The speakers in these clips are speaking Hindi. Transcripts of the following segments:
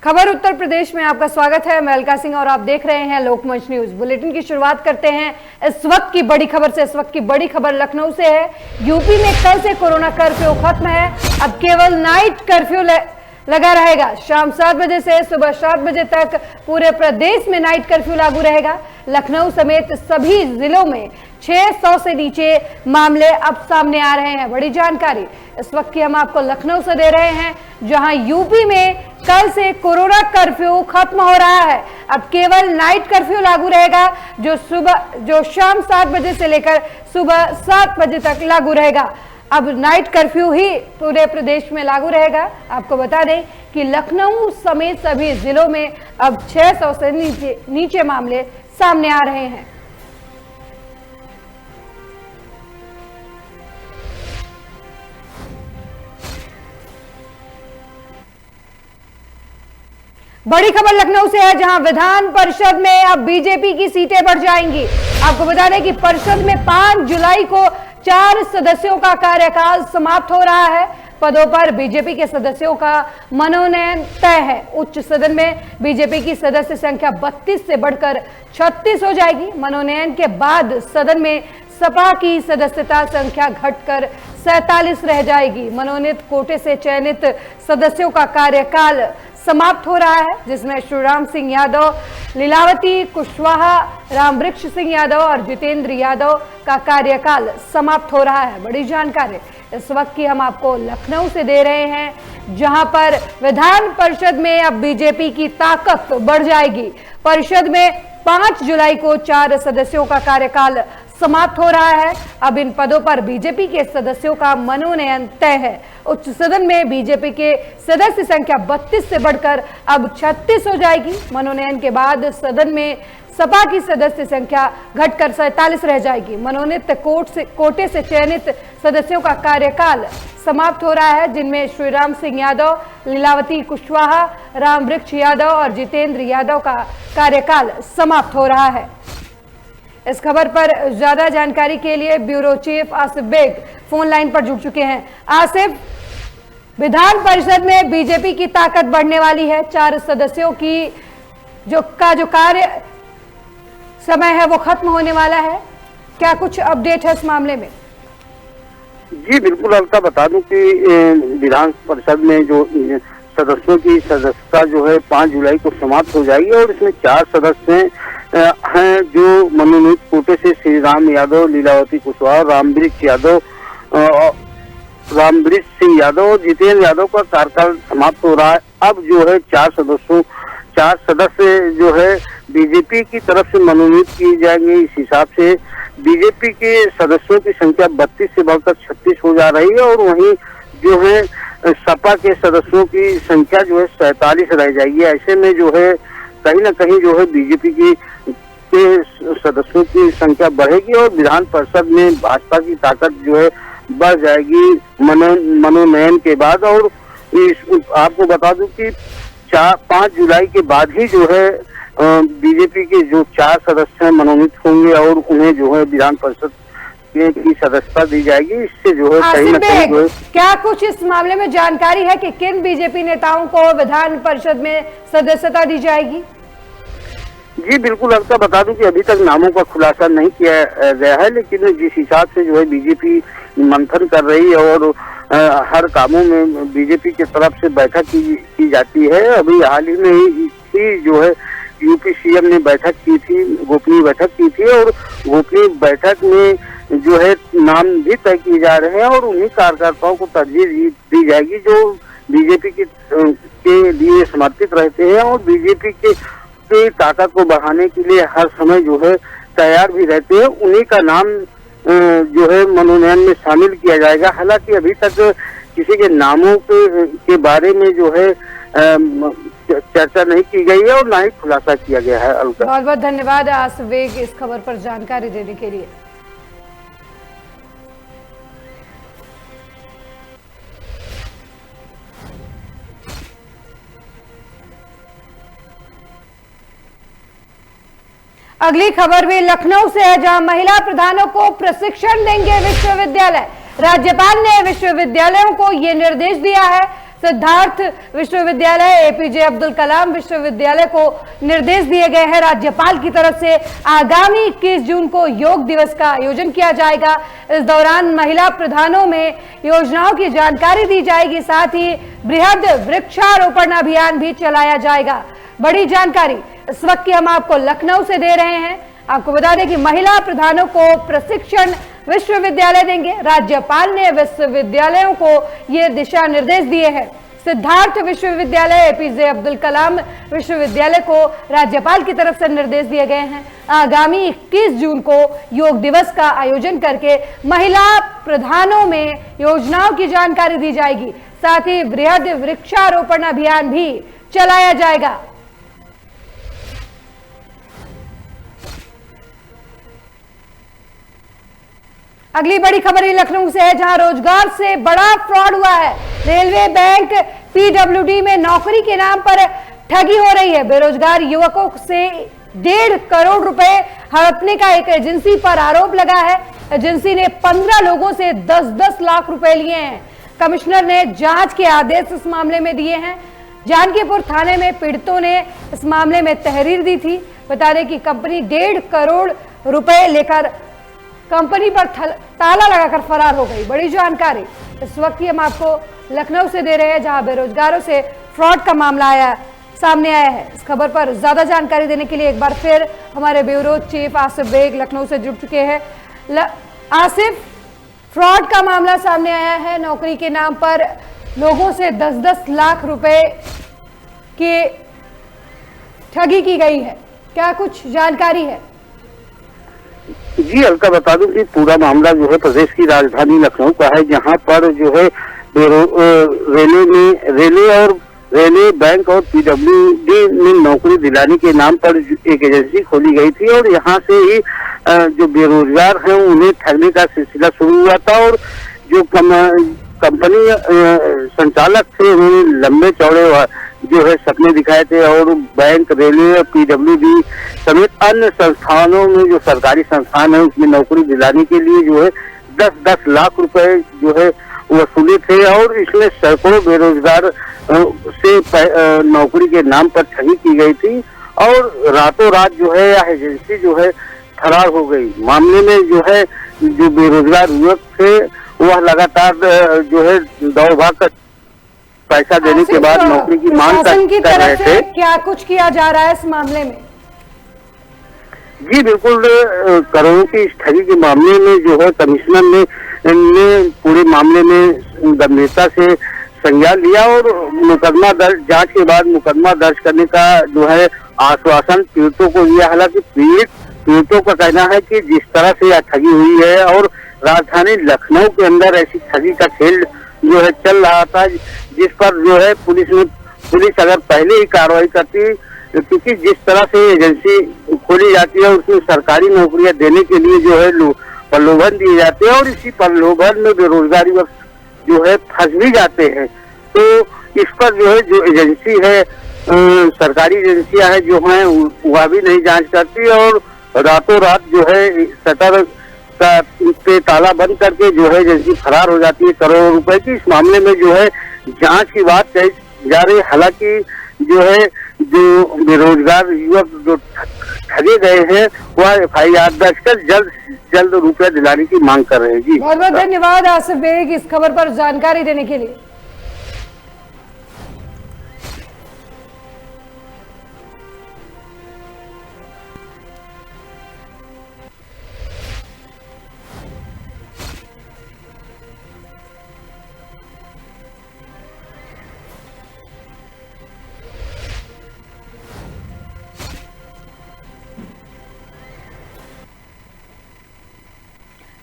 खबर उत्तर प्रदेश में आपका स्वागत है। मैं अलका सिंह और आप देख रहे हैं लोकमंच न्यूज। बुलेटिन की शुरुआत करते हैं इस वक्त की बड़ी खबर से। इस वक्त की बड़ी खबर लखनऊ से है। यूपी में कल से कोरोना कर्फ्यू खत्म है। अब केवल नाइट कर्फ्यू लगा रहेगा। शाम 7 बजे से सुबह 7 बजे तक पूरे प्रदेश में नाइट कर्फ्यू लागू रहेगा। लखनऊ समेत सभी जिलों में 600 से नीचे मामले अब सामने आ रहे हैं। बड़ी जानकारी इस वक्त की हम आपको लखनऊ से दे रहे हैं, जहां यूपी में कल से कोरोना कर्फ्यू खत्म हो रहा है। अब केवल नाइट कर्फ्यू लागू रहेगा, जो शाम 7 बजे से लेकर सुबह 7 बजे तक लागू रहेगा। अब नाइट कर्फ्यू ही पूरे प्रदेश में लागू रहेगा। आपको बता दें कि लखनऊ समेत सभी जिलों में अब 600 से नीचे मामले सामने आ रहे हैं। बड़ी खबर लखनऊ से है, जहां विधान परिषद में अब बीजेपी की सीटें बढ़ जाएंगी। आपको बता दें कि परिषद में 5 जुलाई को 4 सदस्यों का कार्यकाल समाप्त हो रहा है। पदों पर बीजेपी के सदस्यों का मनोनयन तय है। उच्च सदन में बीजेपी की सदस्य संख्या 32 से बढ़कर 36 हो जाएगी। मनोनयन के बाद सदन में सपा की सदस्यता संख्या घटकर 47 रह जाएगी। मनोनीत कोटे से चयनित सदस्यों का कार्यकाल समाप्त हो रहा है, जिसमें शिवराम सिंह यादव, लीलावती कुशवाहा, रामवृक्ष सिंह यादव और जितेंद्र यादव का कार्यकाल समाप्त हो रहा है। बड़ी जानकारी इस वक्त की हम आपको लखनऊ से दे रहे हैं, जहां पर विधान परिषद में अब बीजेपी की ताकत बढ़ जाएगी। परिषद में 5 जुलाई को 4 सदस्यों का कार्यकाल समाप्त हो रहा है। अब इन पदों पर बीजेपी के सदस्यों का मनोनयन तय है। उच्च सदन में बीजेपी के सदस्य संख्या 32 से बढ़कर अब 36 हो जाएगी। मनोनयन के बाद सदन में सपा की सदस्य संख्या घटकर 47 रह जाएगी। मनोनीत कोटे से चयनित सदस्यों का कार्यकाल समाप्त हो रहा है, जिनमें श्रीराम सिंह यादव, लीलावती कुशवाहा, रामवृक्ष यादव और जितेंद्र यादव का कार्यकाल समाप्त हो रहा है। इस खबर पर ज्यादा जानकारी के लिए bureau chief Asif Beg phone line पर जुड़ चुके हैं। आसिफ, विधान परिषद में बीजेपी की ताकत बढ़ने वाली है। 4 सदस्यों की जो कार्य समय है वो खत्म होने वाला है। क्या कुछ अपडेट है इस मामले में? जी बिल्कुल अलका, बता दूं कि विधान परिषद में जो सदस्यों की सदस्यता जो है 5 जुलाई को समाप्त हो जाएगी और इसमें 4 सदस्य हैं जो मनोनीत कोटे से श्रीराम यादव, लीलावती कुशवाहा, रामवृक्ष सिंह यादव और जितेंद्र यादव का कार्यकाल समाप्त हो रहा है। अब जो है 4 सदस्य जो है बीजेपी की तरफ से मनोनीत किए जाएंगे। इस हिसाब से बीजेपी के सदस्यों की संख्या 32 से बढ़कर 36 हो जा रही है और वहीं जो है सपा के सदस्यों की संख्या जो है 47 रह जाएगी। ऐसे में जो है कहीं ना कहीं जो है बीजेपी के सदस्यों की संख्या बढ़ेगी और विधान परिषद में भाजपा की ताकत जो है बढ़ जाएगी मनोनयन के बाद। और आपको बता दूं कि 5 जुलाई के बाद ही जो है बीजेपी के जो 4 सदस्य हैं मनोनीत होंगे और उन्हें जो है विधान परिषद की सदस्यता दी जाएगी। इससे जो है कहीं ना कहीं जो है क्या कुछ इस मामले में जानकारी है कि किन बीजेपी नेताओं को विधान परिषद में सदस्यता दी जाएगी? जी बिल्कुल अलका, बता दूं कि अभी तक नामों का खुलासा नहीं किया गया है, लेकिन जिस हिसाब से जो है बीजेपी मंथन कर रही है और हर कामों में बीजेपी की तरफ से बैठक की जाती है। अभी हाल ही में ही जो है यूपी सीएम ने बैठक की थी, गोपनीय बैठक की थी और गोपनीय बैठक में जो है नाम भी तय किए जा रहे हैं और उन्हीं कार्यकर्ताओं को तरजीह दी जाएगी जो बीजेपी के लिए समर्पित रहते हैं और बीजेपी के ताकत को बढ़ाने के लिए हर समय जो है तैयार भी रहते हैं। उन्हीं का नाम जो है मनोनयन में शामिल किया जाएगा। हालांकि अभी तक किसी के नामों के बारे में जो है चर्चा नहीं की गई है और ना ही खुलासा किया गया है। अलका, बहुत बहुत धन्यवाद आसिफ बेग इस खबर पर जानकारी देने के लिए। अगली खबर भी लखनऊ से है, जहां महिला प्रधानों को प्रशिक्षण देंगे विश्वविद्यालय। राज्यपाल ने विश्वविद्यालयों को ये निर्देश दिया है। सिद्धार्थ विश्वविद्यालय, एपीजे अब्दुल कलाम विश्वविद्यालय को निर्देश दिए गए हैं। राज्यपाल की तरफ से आगामी 21 जून को योग दिवस का आयोजन किया जाएगा। इस दौरान महिला प्रधानों में योजनाओं की जानकारी दी जाएगी, साथ ही बृहद वृक्षारोपण अभियान भी चलाया जाएगा। बड़ी जानकारी इस वक्त की हम आपको लखनऊ से दे रहे हैं। आपको बता दें कि महिला प्रधानों को प्रशिक्षण विश्वविद्यालय देंगे। राज्यपाल ने विश्वविद्यालयों को ये दिशा निर्देश दिए हैं। सिद्धार्थ विश्वविद्यालय, एपीजे अब्दुल कलाम विश्वविद्यालय को राज्यपाल की तरफ से निर्देश दिए गए हैं। आगामी 21 जून को योग दिवस का आयोजन करके महिला प्रधानों में योजनाओं की जानकारी दी जाएगी, साथ ही बृहद वृक्षारोपण अभियान भी चलाया जाएगा। अगली बड़ी खबर ही लखनऊ से है, जहां रोजगार से बड़ा फ्रॉड हुआ है। रेलवे, बैंक, पीडब्ल्यूडी में नौकरी के नाम पर ठगी हो रही है। बेरोजगार युवकों से 1.5 करोड़ रुपए हड़पने का एक एजेंसी पर आरोप लगा है। एजेंसी ने 15 लोगों से 10-10 लाख रुपए लिए हैं। कमिश्नर ने जांच के आदेश इस मामले में दिए हैं। जानकीपुर थाने में पीड़ितों ने इस मामले में तहरीर दी थी। बता दें कि कंपनी 1.5 करोड़ रुपए लेकर कंपनी पर ताला लगाकर फरार हो गई। बड़ी जानकारी इस वक्त हम आपको लखनऊ से दे रहे हैं, जहां बेरोजगारों से फ्रॉड का मामला सामने आया है। इस खबर पर ज्यादा जानकारी देने के लिए एक बार फिर हमारे ब्यूरो चीफ आसिफ बेग लखनऊ से जुड़ चुके हैं। आसिफ, फ्रॉड का मामला सामने आया है। नौकरी के नाम पर लोगों से 10-10 लाख रुपए की ठगी की गई है। क्या कुछ जानकारी है? जी अलका, बता दूं कि पूरा मामला जो है प्रदेश की राजधानी लखनऊ का है, जहां पर जो है रेलवे, बैंक और पीडब्ल्यूडी में नौकरी दिलाने के नाम पर एक एजेंसी खोली गई थी और यहां से ही जो बेरोजगार हैं उन्हें ठगने का सिलसिला शुरू हुआ था। और जो कंपनी संचालक थे उन्होंने लंबे चौड़े जो है सपने दिखाए थे और बैंक, रेलवे, पीडब्ल्यूडी समेत अन्य संस्थानों में, जो सरकारी संस्थान है उसमें नौकरी दिलाने के लिए जो है 10-10 लाख रुपए जो है वसूले थे। और इसमें सैकड़ों बेरोजगार से नौकरी के नाम पर ठगी की गई थी और रातों रात जो है यह एजेंसी जो है फरार हो गई। मामले में जो है जो बेरोजगार युवक थे वह लगातार जो है दौड़ भाग कर पैसा देने के बाद नौकरी की मांग कर रहे थे। क्या कुछ किया जा रहा है इस मामले में? जी बिल्कुल, करोड़ों की इस ठगी के मामले में जो है कमिश्नर ने पूरे मामले में गंभीरता से संज्ञान लिया और मुकदमा दर्ज, जांच के बाद मुकदमा दर्ज करने का जो है आश्वासन पीड़ितों को दिया। हालांकि पीड़ितों का कहना है कि जिस तरह से यह ठगी हुई है और राजधानी लखनऊ के अंदर ऐसी ठगी का खेल जो है चल रहा था, जिस पर जो है पुलिस अगर पहले ही कार्रवाई करती, क्योंकि जिस तरह से एजेंसी खोली जाती है उसमें सरकारी नौकरियां देने के लिए जो है प्रलोभन दिए जाते हैं और इसी प्रलोभन में बेरोजगार युवक जो है फंस भी जाते हैं। तो इस पर जो है जो एजेंसी है, सरकारी एजेंसियां हैं जो हैं वह भी नहीं जांच करती और रातों रात जो है शटर पे ताला बंद करके जो है एजेंसी फरार हो जाती है करोड़ों रुपए की। इस मामले में जो है जांच की बात कही जा रही है। हालांकि जो है जो बेरोजगार युवक जो ठगे गए हैं वह FIR दर्ज कर जल्द रुपया दिलाने की मांग कर रहे हैं। जी बहुत बहुत धन्यवाद आसिफ बेग इस खबर पर जानकारी देने के लिए।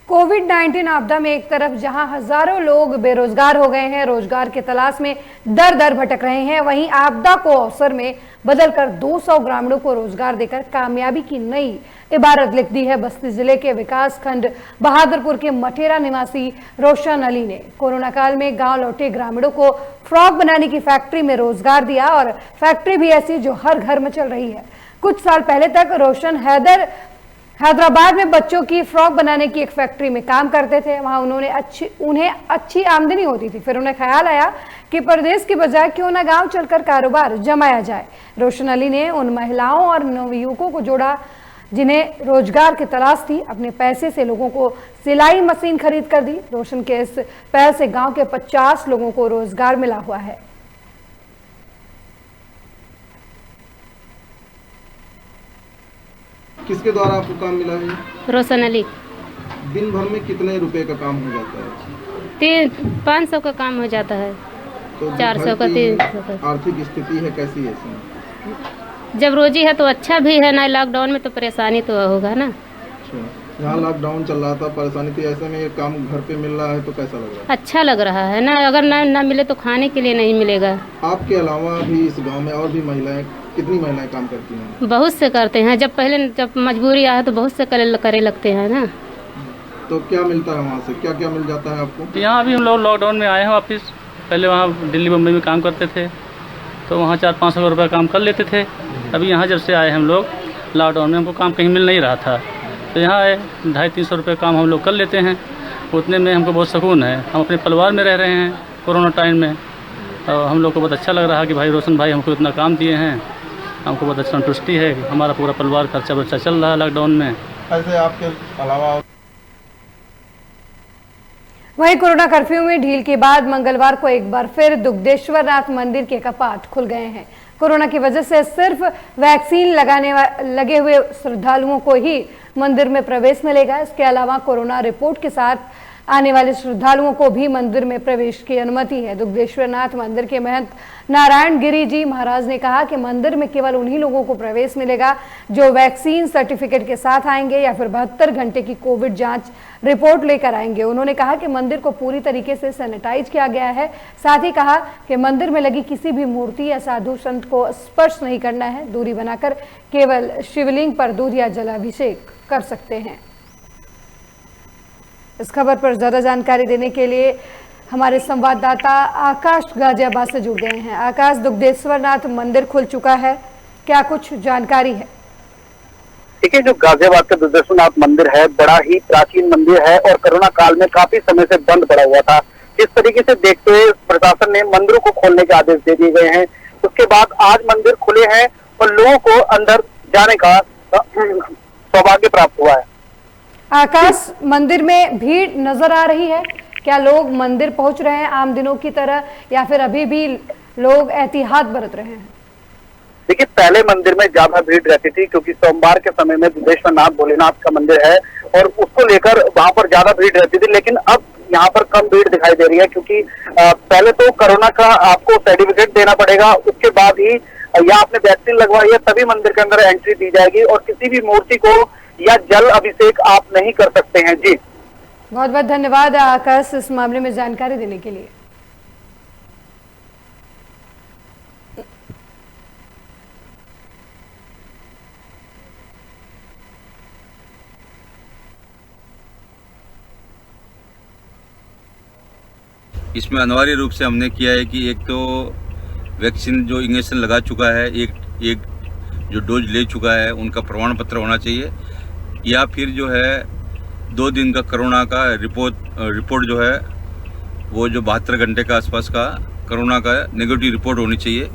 कोविड-19 आपदा में एक तरफ जहां हजारों लोग बेरोजगार हो गए हैं, रोजगार की तलाश में दर दर भटक रहे हैं, वहीं आपदा को अवसर में बदलकर 200 ग्रामीणों को रोजगार देकर कामयाबी की नई इबारत लिख दी है बस्ती जिले के विकास खंड बहादुरपुर के मठेरा निवासी रोशन अली ने। कोरोना काल में गांव लौटे ग्रामीणों को फ्रॉक बनाने की फैक्ट्री में रोजगार दिया और फैक्ट्री भी ऐसी जो हर घर में चल रही है। कुछ साल पहले तक रोशन हैदर हैदराबाद में बच्चों की फ्रॉक बनाने की एक फैक्ट्री में काम करते थे। वहां उन्हें अच्छी आमदनी होती थी। फिर उन्हें ख्याल आया कि परदेश के बजाय क्यों ना गांव चलकर कारोबार जमाया जाए। रोशन अली ने उन महिलाओं और नवयुवकों को जोड़ा जिन्हें रोजगार की तलाश थी। अपने पैसे से लोगों को सिलाई मशीन खरीद कर दी। रोशन के इस पहल से गांव के 50 लोगों को रोजगार मिला हुआ है। किसके द्वारा आपको काम मिला है? रोशन अली। दिन भर में कितने रुपए का काम हो जाता है? 500 का काम हो जाता है। तो 400 का, 300 का। आर्थिक स्थिति है कैसी है इसमें? जब रोजी है तो अच्छा भी है ना, लॉकडाउन में तो परेशानी तो होगा ना। अच्छा, यहाँ लॉकडाउन चल रहा था, परेशानी थी, ऐसे में ये काम घर पे मिल रहा है तो कैसा लग रहा है? अच्छा लग रहा है ना, अगर ना मिले तो खाने के लिए नहीं मिलेगा। आपके अलावा भी इस गांव में और भी महिलाएं, कितनी महिलाएं काम करती हैं? बहुत से करते हैं, जब मजबूरी आए तो बहुत से करे लगते हैं ना। तो क्या मिलता है वहाँ से, क्या क्या मिल जाता है आपको? यहाँ अभी हम लोग लॉकडाउन में आए हैं वापस। पहले वहाँ दिल्ली बम्बई में काम करते थे तो वहाँ 400-500 रुपये काम कर लेते थे। अभी यहाँ जब से आए हम लोग लॉकडाउन में, हमको काम कहीं मिल नहीं रहा था तो यहाँ आए 250-300 रुपये काम हम लोग कर लेते हैं। उतने में हमको बहुत सुकून है। हम अपने परिवार में रह रहे हैं कोरोना टाइम में, और हम लोग को बहुत अच्छा लग रहा है कि भाई रोशन भाई हमको इतना काम दिए हैं। हमको बहुत अच्छा संतुष्टि है। हमारा पूरा परिवार खर्चा वर्चा चल रहा है लॉकडाउन में। ऐसे आपके अलावा वहीं कोरोना कर्फ्यू में ढील के बाद मंगलवार को एक बार फिर दुग्धेश्वर नाथ मंदिर के कपाट खुल गए हैं। कोरोना की वजह से सिर्फ वैक्सीन लगे हुए श्रद्धालुओं को ही मंदिर में प्रवेश मिलेगा। इसके अलावा कोरोना रिपोर्ट के साथ आने वाले श्रद्धालुओं को भी मंदिर में प्रवेश की अनुमति है। दुग्धेश्वर नाथ मंदिर के महंत नारायण गिरी जी महाराज ने कहा कि मंदिर में केवल उन्हीं लोगों को प्रवेश मिलेगा जो वैक्सीन सर्टिफिकेट के साथ आएंगे या फिर 72 घंटे की कोविड जांच रिपोर्ट लेकर आएंगे। उन्होंने कहा कि मंदिर को पूरी तरीके से सैनिटाइज किया गया है। साथ ही कहा कि मंदिर में लगी किसी भी मूर्ति या साधु संत को स्पर्श नहीं करना है। दूरी बनाकर केवल शिवलिंग पर दूध या जलाभिषेक कर सकते हैं। इस खबर पर ज्यादा जानकारी देने के लिए हमारे संवाददाता आकाश गाजियाबाद से जुड़ गए हैं। आकाश, दुग्धेश्वर नाथ मंदिर खुल चुका है, क्या कुछ जानकारी है? देखिए, जो गाजियाबाद का दुग्धेश्वर नाथ मंदिर है बड़ा ही प्राचीन मंदिर है और कोरोना काल में काफी समय से बंद पड़ा हुआ था। इस तरीके से देखते हुए प्रशासन ने मंदिरों को खोलने के आदेश दे दिए गए हैं। उसके बाद आज मंदिर खुले हैं और लोगों को अंदर जाने का सौभाग्य प्राप्त हुआ है। आकाश, मंदिर में भीड़ नजर आ रही है, क्या लोग मंदिर पहुंच रहे हैं आम दिनों की तरह या फिर अभी भी लोग एहतियात बरत रहे हैं? देखिए, पहले मंदिर में ज्यादा भीड़ रहती थी क्योंकि सोमवार के समय में दुग्धेश्वर नाथ भोलेनाथ का मंदिर है और उसको लेकर वहां पर ज्यादा भीड़ रहती थी। लेकिन अब यहाँ पर कम भीड़ दिखाई दे रही है क्योंकि पहले तो कोरोना का आपको सर्टिफिकेट देना पड़ेगा, उसके बाद ही या आपने वैक्सीन लगवाई है तभी मंदिर के अंदर एंट्री दी जाएगी और किसी भी मूर्ति को या जल अभिषेक आप नहीं कर सकते हैं। जी, बहुत बहुत धन्यवाद आकाश इस मामले में जानकारी देने के लिए। इसमें अनिवार्य रूप से हमने किया है कि एक तो वैक्सीन जो इंजेक्शन लगा चुका है, एक जो डोज ले चुका है उनका प्रमाण पत्र होना चाहिए, या फिर जो है 2 दिन का कोरोना का रिपोर्ट जो है वो जो 72 घंटे के आसपास का कोरोना का नेगेटिव रिपोर्ट होनी चाहिए।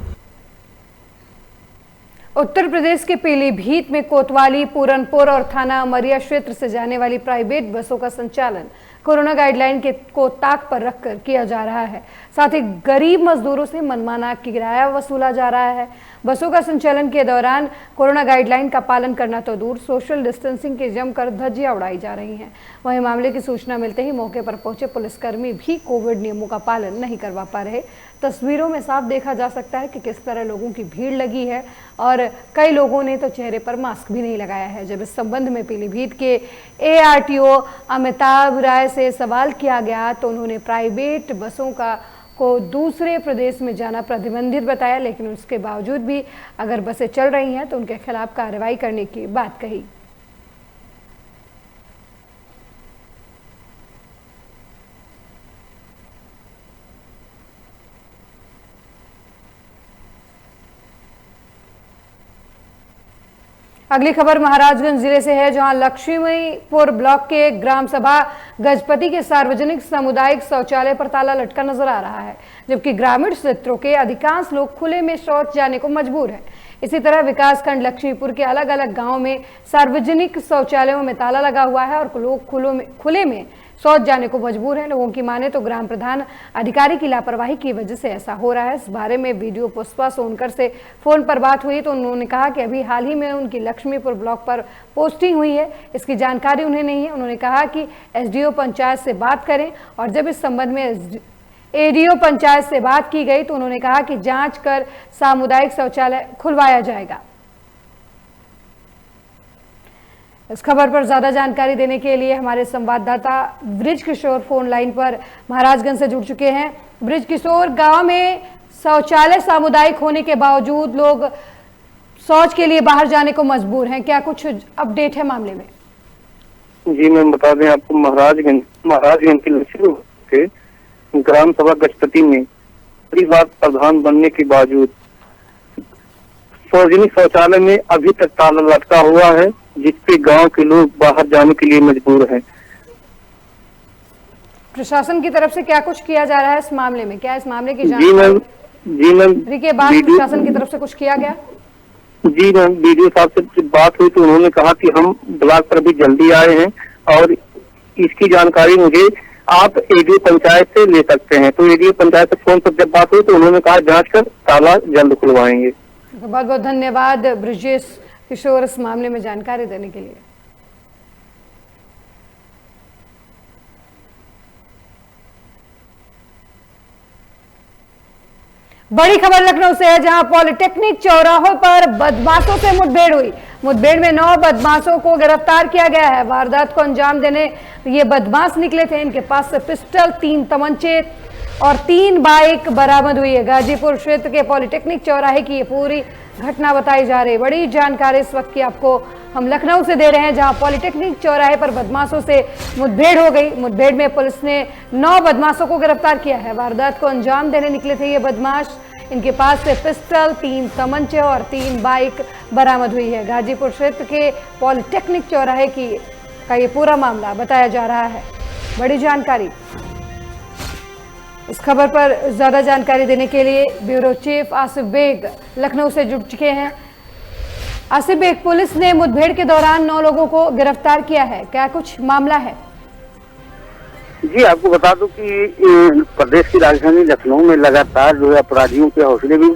उत्तर प्रदेश के पीलीभीत में कोतवाली, पूरनपुर और थाना अमरिया क्षेत्र से जाने वाली प्राइवेट बसों का संचालन कोरोना गाइडलाइन को ताक पर रखकर किया जा रहा है। साथ ही गरीब मजदूरों से मनमाना किराया वसूला जा रहा है। बसों का संचालन के दौरान कोरोना गाइडलाइन का पालन करना तो दूर, सोशल डिस्टेंसिंग की जमकर धज्जियां उड़ाई जा रही हैं। वहीं मामले की सूचना मिलते ही मौके पर पहुंचे पुलिसकर्मी भी कोविड नियमों का पालन नहीं करवा पा रहे। तस्वीरों में साफ देखा जा सकता है कि किस तरह लोगों की भीड़ लगी है और कई लोगों ने तो चेहरे पर मास्क भी नहीं लगाया है। जब इस संबंध में पीलीभीत के ARTO अमिताभ राय से सवाल किया गया तो उन्होंने प्राइवेट बसों को दूसरे प्रदेश में जाना प्रतिबंधित बताया, लेकिन उसके बावजूद भी अगर बसें चल रही हैं तो उनके खिलाफ कार्रवाई करने की बात कही। अगली खबर महाराजगंज जिले से है, जहां लक्ष्मीपुर ब्लॉक के ग्राम सभा गजपति के सार्वजनिक सामुदायिक शौचालय पर ताला लटका नजर आ रहा है, जबकि ग्रामीण क्षेत्रों के अधिकांश लोग खुले में शौच जाने को मजबूर हैं। इसी तरह विकासखंड लक्ष्मीपुर के अलग अलग गांवों में सार्वजनिक शौचालयों में ताला लगा हुआ है और लोग खुले में शौच जाने को मजबूर हैं। लोगों की माने तो ग्राम प्रधान अधिकारी की लापरवाही की वजह से ऐसा हो रहा है। इस बारे में वीडियो पुष्पा सोनकर से फोन पर बात हुई तो उन्होंने कहा कि अभी हाल ही में उनकी लक्ष्मीपुर ब्लॉक पर पोस्टिंग हुई है, इसकी जानकारी उन्हें नहीं है। उन्होंने कहा कि एसडीओ पंचायत से बात करें और जब इस संबंध में एडीओ पंचायत से बात की गई तो उन्होंने कहा कि जांच कर सामुदायिक शौचालय खुलवाया जाएगा। इस खबर पर ज्यादा जानकारी देने के लिए हमारे संवाददाता ब्रिज किशोर फोन लाइन पर महाराजगंज से जुड़ चुके हैं। ब्रिज किशोर, गांव में शौचालय सामुदायिक होने के बावजूद लोग शौच के लिए बाहर जाने को मजबूर हैं, क्या कुछ अपडेट है मामले में? जी मैम, बता दें आपको महाराजगंज के लक्ष्मीपुर के ग्राम सभा गजपति में परिवार प्रधान बनने के बावजूद सार्वजनिक शौचालय में अभी तक ताला लटका हुआ है, जिसपे गांव के लोग बाहर जाने के लिए मजबूर हैं। प्रशासन की तरफ से क्या कुछ किया जा रहा है इस मामले में? क्या इस मामले की जी मैम के बाद प्रशासन की तरफ से कुछ किया गया? जी मैम, बीडीओ साहब से बात हुई तो उन्होंने कहा कि हम ब्लॉक पर भी जल्दी आए हैं और इसकी जानकारी मुझे आप एडीओ पंचायत से ले सकते हैं। तो एडीओ पंचायत से फोन पर जब बात हुई तो उन्होंने कहा जांच कर ताला जल्द खुलवाएंगे। बहुत बहुत धन्यवाद ब्रिजेश किशोर इस मामले में जानकारी देने के लिए। बड़ी खबर लखनऊ से है, जहां पॉलिटेक्निक चौराहों पर बदमाशों से मुठभेड़ हुई। मुठभेड़ में 9 बदमाशों को गिरफ्तार किया गया है। वारदात को अंजाम देने ये बदमाश निकले थे। इनके पास से पिस्टल, 3 तमंचे और 3 बाइक बरामद हुई है। गाजीपुर क्षेत्र के पॉलिटेक्निक चौराहे की ये पूरी घटना बताई जा रही है। बड़ी जानकारी इस वक्त की आपको हम लखनऊ से दे रहे हैं, जहां पॉलिटेक्निक चौराहे पर बदमाशों से मुठभेड़ हो गई। मुठभेड़ में पुलिस ने 9 बदमाशों को गिरफ्तार किया है। वारदात को अंजाम देने निकले थे ये बदमाश। इनके पास से पिस्टल, 3 तमंचे और 3 बाइक बरामद हुई है। गाजीपुर क्षेत्र के पॉलिटेक्निक चौराहे का ये पूरा मामला बताया जा रहा है। बड़ी जानकारी। इस खबर पर ज्यादा जानकारी देने के लिए ब्यूरो चीफ आसिफ बेग लखनऊ से जुड़ चुके हैं। आसिफ बेग, पुलिस ने मुठभेड़ के दौरान 9 लोगों को गिरफ्तार किया है, क्या कुछ मामला है? जी, आपको बता दूं कि प्रदेश की राजधानी लखनऊ में लगातार जो है अपराधियों के हौसले भी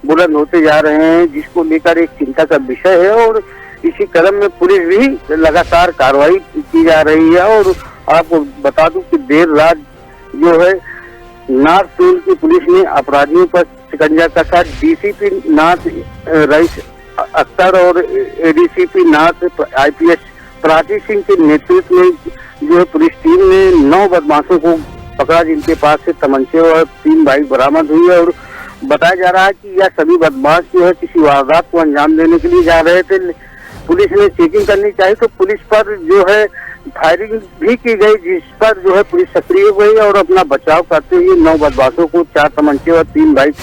बुलंद होते जा रहे हैं, जिसको लेकर एक चिंता का विषय है और इसी क्रम में पुलिस भी लगातार कार्रवाई की जा रही है। और आपको बता दूं कि देर रात जो है नॉर्थ जोन की पुलिस ने अपराधियों पर शिकंजा कसा। डीसीपी नॉर्थ रईस अख्तर और ADCP north IPS Prachi Singh के नेतृत्व में जो है पुलिस टीम ने 9 बदमाशों को पकड़ा, जिनके पास से तमंचे और 3 बाइक बरामद हुई है। और बताया जा रहा है कि यह सभी बदमाश जो है किसी वारदात को अंजाम देने के लिए जा रहे थे। पुलिस ने चेकिंग करनी चाहिए तो पुलिस पर जो है फायरिंग भी की गई, जिस पर जो है पुलिस सक्रिय हो गई और अपना बचाव करते हुए 9 बदमाशों को 4 तमंचे और 3 बाइक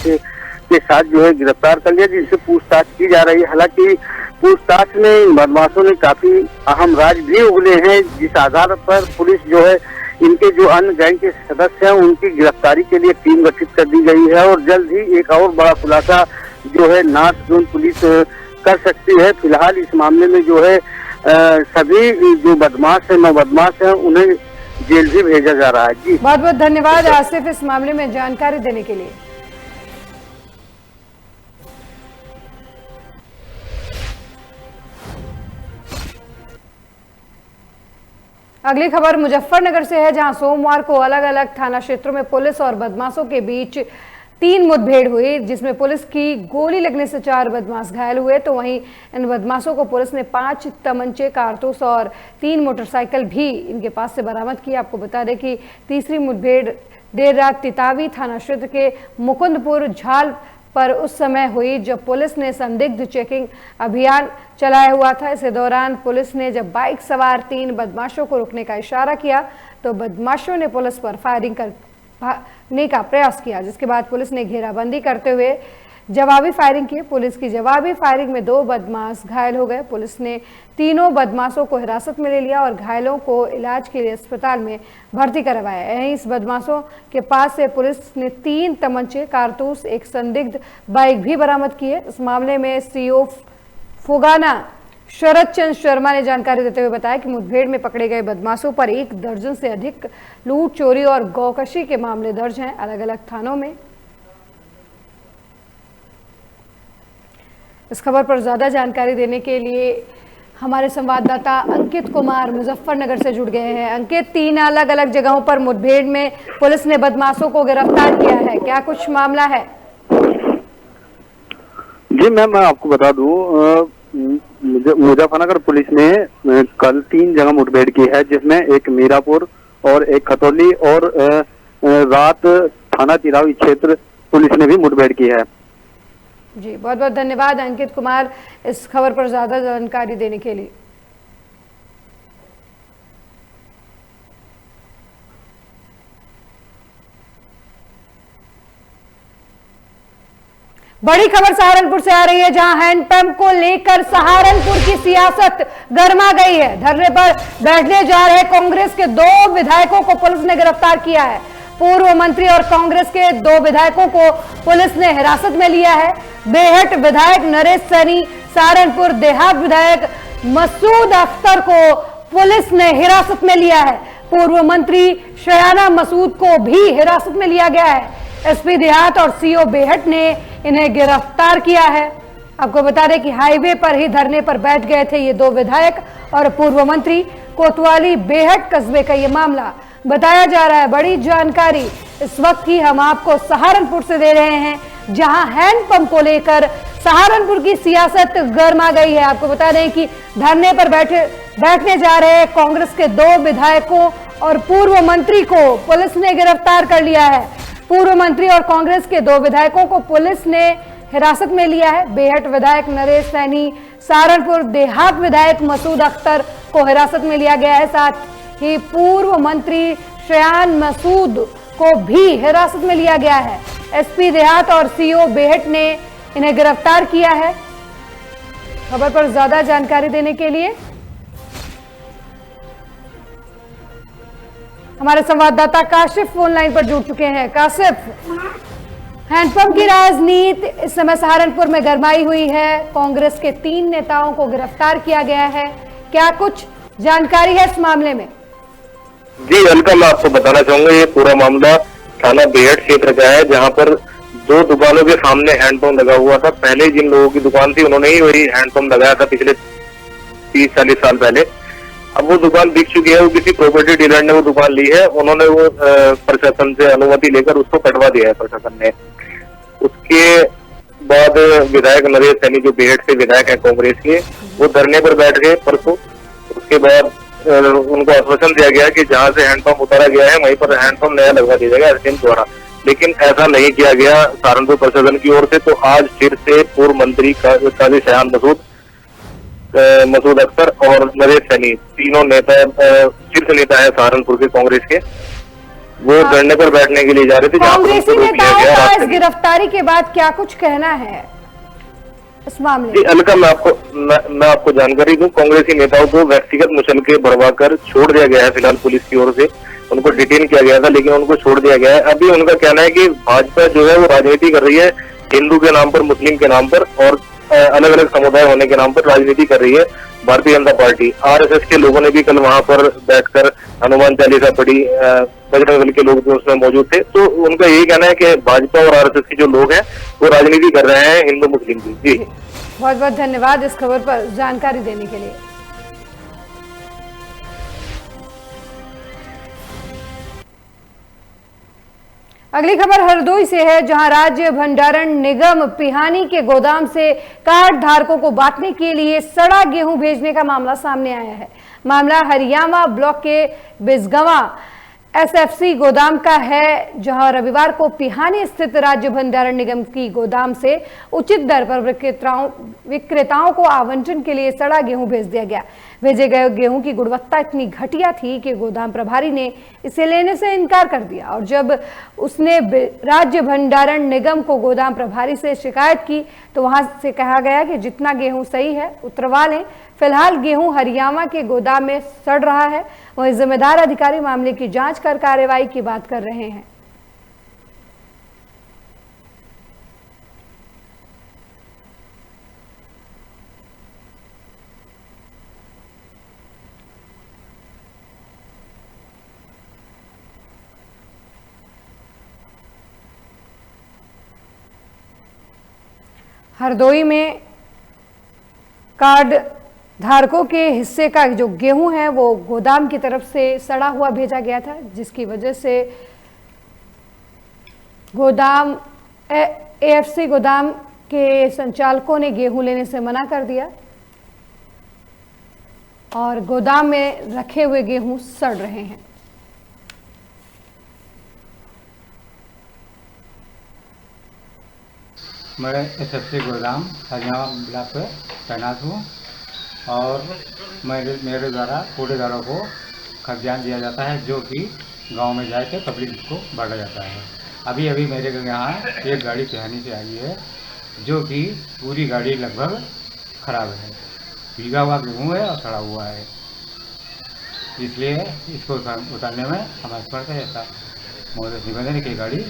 के साथ जो है गिरफ्तार कर लिया, जिनसे पूछताछ की जा रही है। हालांकि पूछताछ में बदमाशों ने काफी अहम राज भी उगले हैं, जिस आधार पर पुलिस जो है इनके जो अन्य गैंग के सदस्य हैं उनकी गिरफ्तारी के लिए टीम गठित कर दी गई है। और जल्द ही एक और बड़ा खुलासा जो है नॉर्थ जोन पुलिस कर सकती है। फिलहाल इस मामले में जो है सभी जो बदमाश है 9 बदमाश हैं उन्हें जेल भी भेजा जा रहा है। जी, बहुत बहुत धन्यवाद आसिफ इस मामले में जानकारी देने के लिए। अगली खबर मुजफ्फरनगर से है, जहां सोमवार को अलग अलग थाना क्षेत्रों में पुलिस और बदमाशों के बीच 3 मुठभेड़ हुई, जिसमें पुलिस की गोली लगने से 4 बदमाश घायल हुए। तो वहीं इन बदमाशों को पुलिस ने 5 तमंचे, कारतूस और 3 मोटरसाइकिल भी इनके पास से बरामद की। आपको बता दें कि तीसरी मुठभेड़ देर रात तितावी थाना क्षेत्र के मुकुंदपुर झाल पर उस समय हुई जब पुलिस ने संदिग्ध चेकिंग अभियान चलाया हुआ था। इस दौरान पुलिस ने जब बाइक सवार 3 बदमाशों को रोकने का इशारा किया तो बदमाशों ने पुलिस पर फायरिंग कर भागने का प्रयास किया, जिसके बाद पुलिस ने घेराबंदी करते हुए जवाबी फायरिंग की। पुलिस की जवाबी फायरिंग में 2 बदमाश घायल हो गए। पुलिस ने तीनों बदमाशों को हिरासत में ले लिया और घायलों को इलाज के लिए अस्पताल में भर्ती करवाया। यहीं इस बदमाशों के पास से पुलिस ने 3 तमंचे, कारतूस, एक संदिग्ध बाइक भी बरामद की है। इस मामले में सीओ फुगाना शरद चंद्र शर्मा ने जानकारी देते हुए बताया कि मुठभेड़ में पकड़े गए बदमाशों पर 1 दर्जन से अधिक लूट, चोरी और गौकशी के मामले दर्ज हैं अलग अलग थानों में। इस खबर पर ज्यादा जानकारी देने के लिए हमारे संवाददाता अंकित कुमार मुजफ्फरनगर से जुड़ गए हैं। अंकित, 3 अलग अलग जगहों पर मुठभेड़ में पुलिस ने बदमाशों को गिरफ्तार किया है, क्या कुछ मामला है? जी मैम, मैं आपको बता दूं, मुजफ्फरनगर पुलिस ने कल 3 जगह मुठभेड़ की है, जिसमें एक मीरापुर और एक खतौली और रात थाना चिरावी क्षेत्र पुलिस ने भी मुठभेड़ की है। जी, बहुत बहुत धन्यवाद अंकित कुमार इस खबर पर ज्यादा जानकारी देने के लिए। बड़ी खबर सहारनपुर से आ रही है, जहां हैंडपंप को लेकर सहारनपुर की सियासत गर्मा गई है। धरने पर बैठने जा रहे कांग्रेस के 2 विधायकों को पुलिस ने गिरफ्तार किया है। पूर्व मंत्री और कांग्रेस के 2 विधायकों को पुलिस ने हिरासत में लिया है। बेहट विधायक नरेश सैनी, सहारनपुर देहात विधायक मसूद अख्तर को पुलिस ने हिरासत में लिया है। पूर्व मंत्री शयाना मसूद को भी हिरासत में लिया गया है। एसपी देहात और सीओ बेहट ने इन्हें गिरफ्तार किया है। आपको बता दें कि हाईवे पर ही धरने पर बैठ गए थे ये 2 विधायक और पूर्व मंत्री। कोतवाली बेहट कस्बे का ये मामला बताया जा रहा है। बड़ी जानकारी इस वक्त की हम आपको सहारनपुर से दे रहे हैं, जहां हैंडपंप को लेकर सहारनपुर की सियासत गर्मा गई है। आपको बता दें कि धरने पर बैठने जा रहे कांग्रेस के 2 विधायकों और पूर्व मंत्री को पुलिस ने गिरफ्तार कर लिया है। पूर्व मंत्री और कांग्रेस के 2 विधायकों को पुलिस ने हिरासत में लिया है। बेहट विधायक नरेश सैनी, सहारनपुर देहात विधायक मसूद अख्तर को हिरासत में लिया गया है। साथ ही पूर्व मंत्री शयान मसूद को भी हिरासत में लिया गया है। एसपी देहात और सीओ बेहट ने इन्हें गिरफ्तार किया है। खबर पर ज्यादा जानकारी देने के लिए हमारे संवाददाता काशिफ फोन लाइन पर जुड़ चुके हैं। काशिफ, हैंडपंप की राजनीति इस समय सहारनपुर में गरमाई हुई है। कांग्रेस के 3 नेताओं को गिरफ्तार किया गया है, क्या कुछ जानकारी है इस मामले में? जी अलका, मैं आपको बताना चाहूंगा, ये पूरा मामला थाना बेहट क्षेत्र का है, जहां पर 2 दुकानों के सामने हैंडपंप लगा हुआ था। पहले जिन लोगों की दुकान थी उन्होंने ही वही हैंडपंप लगाया था पिछले 30-40 साल पहले। अब वो दुकान बिक चुकी है, वो किसी प्रॉपर्टी डीलर ने वो दुकान ली है, उन्होंने वो प्रशासन से अनुमति लेकर उसको कटवा दिया है प्रशासन ने। उसके बाद विधायक नरेश सैनी जो बेहट से विधायक है कांग्रेस के, वो धरने पर बैठ गए परसों। उसके बाद उनको आश्वासन दिया गया कि जहां से हैंडपंप उतारा गया है वहीं पर हैंडपंप नया लगवा दिया जाएगा एसडीएम द्वारा, लेकिन ऐसा नहीं किया गया सहारनपुर प्रशासन की ओर से। तो आज फिर से पूर्व मंत्री काजी शयान मसूद अख्तर और नरेश सैनी, तीनों नेता शीर्ष नेता है सहारनपुर के कांग्रेस के, वो धरने पर बैठने के लिए जा रहे थे। कांग्रेसी नेताओं का इस गिरफ्तारी के बाद क्या कुछ कहना है इस मामले? जी अलका, मैं आपको जानकारी दूं, कांग्रेसी नेताओं को व्यक्तिगत मुचलके भरवाकर छोड़ दिया गया है फिलहाल पुलिस की ओर से। उनको डिटेन किया गया था लेकिन उनको छोड़ दिया गया है। अभी उनका कहना है कि भाजपा जो है वो राजनीति कर रही है, हिंदू के नाम पर, मुस्लिम के नाम पर और अलग अलग समुदाय होने के नाम पर राजनीति कर रही है भारतीय जनता पार्टी। आरएसएस के लोगों ने भी कल वहां पर बैठकर हनुमान चालीसा पढ़ी, बजरंग दल के लोग भी उसमें मौजूद थे। तो उनका यही कहना है कि भाजपा और आरएसएस के जो लोग हैं वो राजनीति कर रहे हैं हिंदू मुस्लिम की। जी बहुत बहुत धन्यवाद इस खबर पर जानकारी देने के लिए। अगली खबर हरदोई से है, जहां राज्य भंडारण निगम पिहानी के गोदाम से कार्ड धारकों को बांटने के लिए सड़ा गेहूं भेजने का मामला सामने आया है। मामला हरियाणा ब्लॉक के बिजगवा एसएफसी गोदाम का है, जहां रविवार को पिहानी स्थित राज्य भंडारण निगम की गोदाम से उचित दर पर विक्रेताओं को आवंटन के लिए सड़ा गेहूं भेज दिया गया। भेजे गए गेहूं की गुणवत्ता इतनी घटिया थी कि गोदाम प्रभारी ने इसे लेने से इनकार कर दिया और जब उसने राज्य भंडारण निगम को गोदाम प्रभारी से शिकायत की तो वहां से कहा गया कि जितना गेहूं सही है उतरवा लें। फिलहाल गेहूं हरियाणा के गोदाम में सड़ रहा है। वहीं जिम्मेदार अधिकारी मामले की जांच कर कार्रवाई की बात कर रहे हैं। हरदोई में कार्ड धारकों के हिस्से का जो गेहूं है वो गोदाम की तरफ से सड़ा हुआ भेजा गया था, जिसकी वजह से गोदाम एएफसी गोदाम के संचालकों ने गेहूं लेने से मना कर दिया और गोदाम में रखे हुए गेहूं सड़ रहे हैं। मैं एएफसी गोदाम हरियाणा ब्लॉक पर तैनात हूँ और मेरे द्वारा कूड़ेदारों को खाद्यान्न दिया जाता है जो कि गांव में जाकर पब्लिक को बांटा जाता है। अभी अभी मेरे यहाँ एक गाड़ी पिहानी से आई है जो कि पूरी गाड़ी लगभग खराब है, भीगा हुआ गेहूँ है और सड़ा हुआ है, इसलिए इसको उतारने में हमारे पास ऐसा निवेदन की गाड़ी।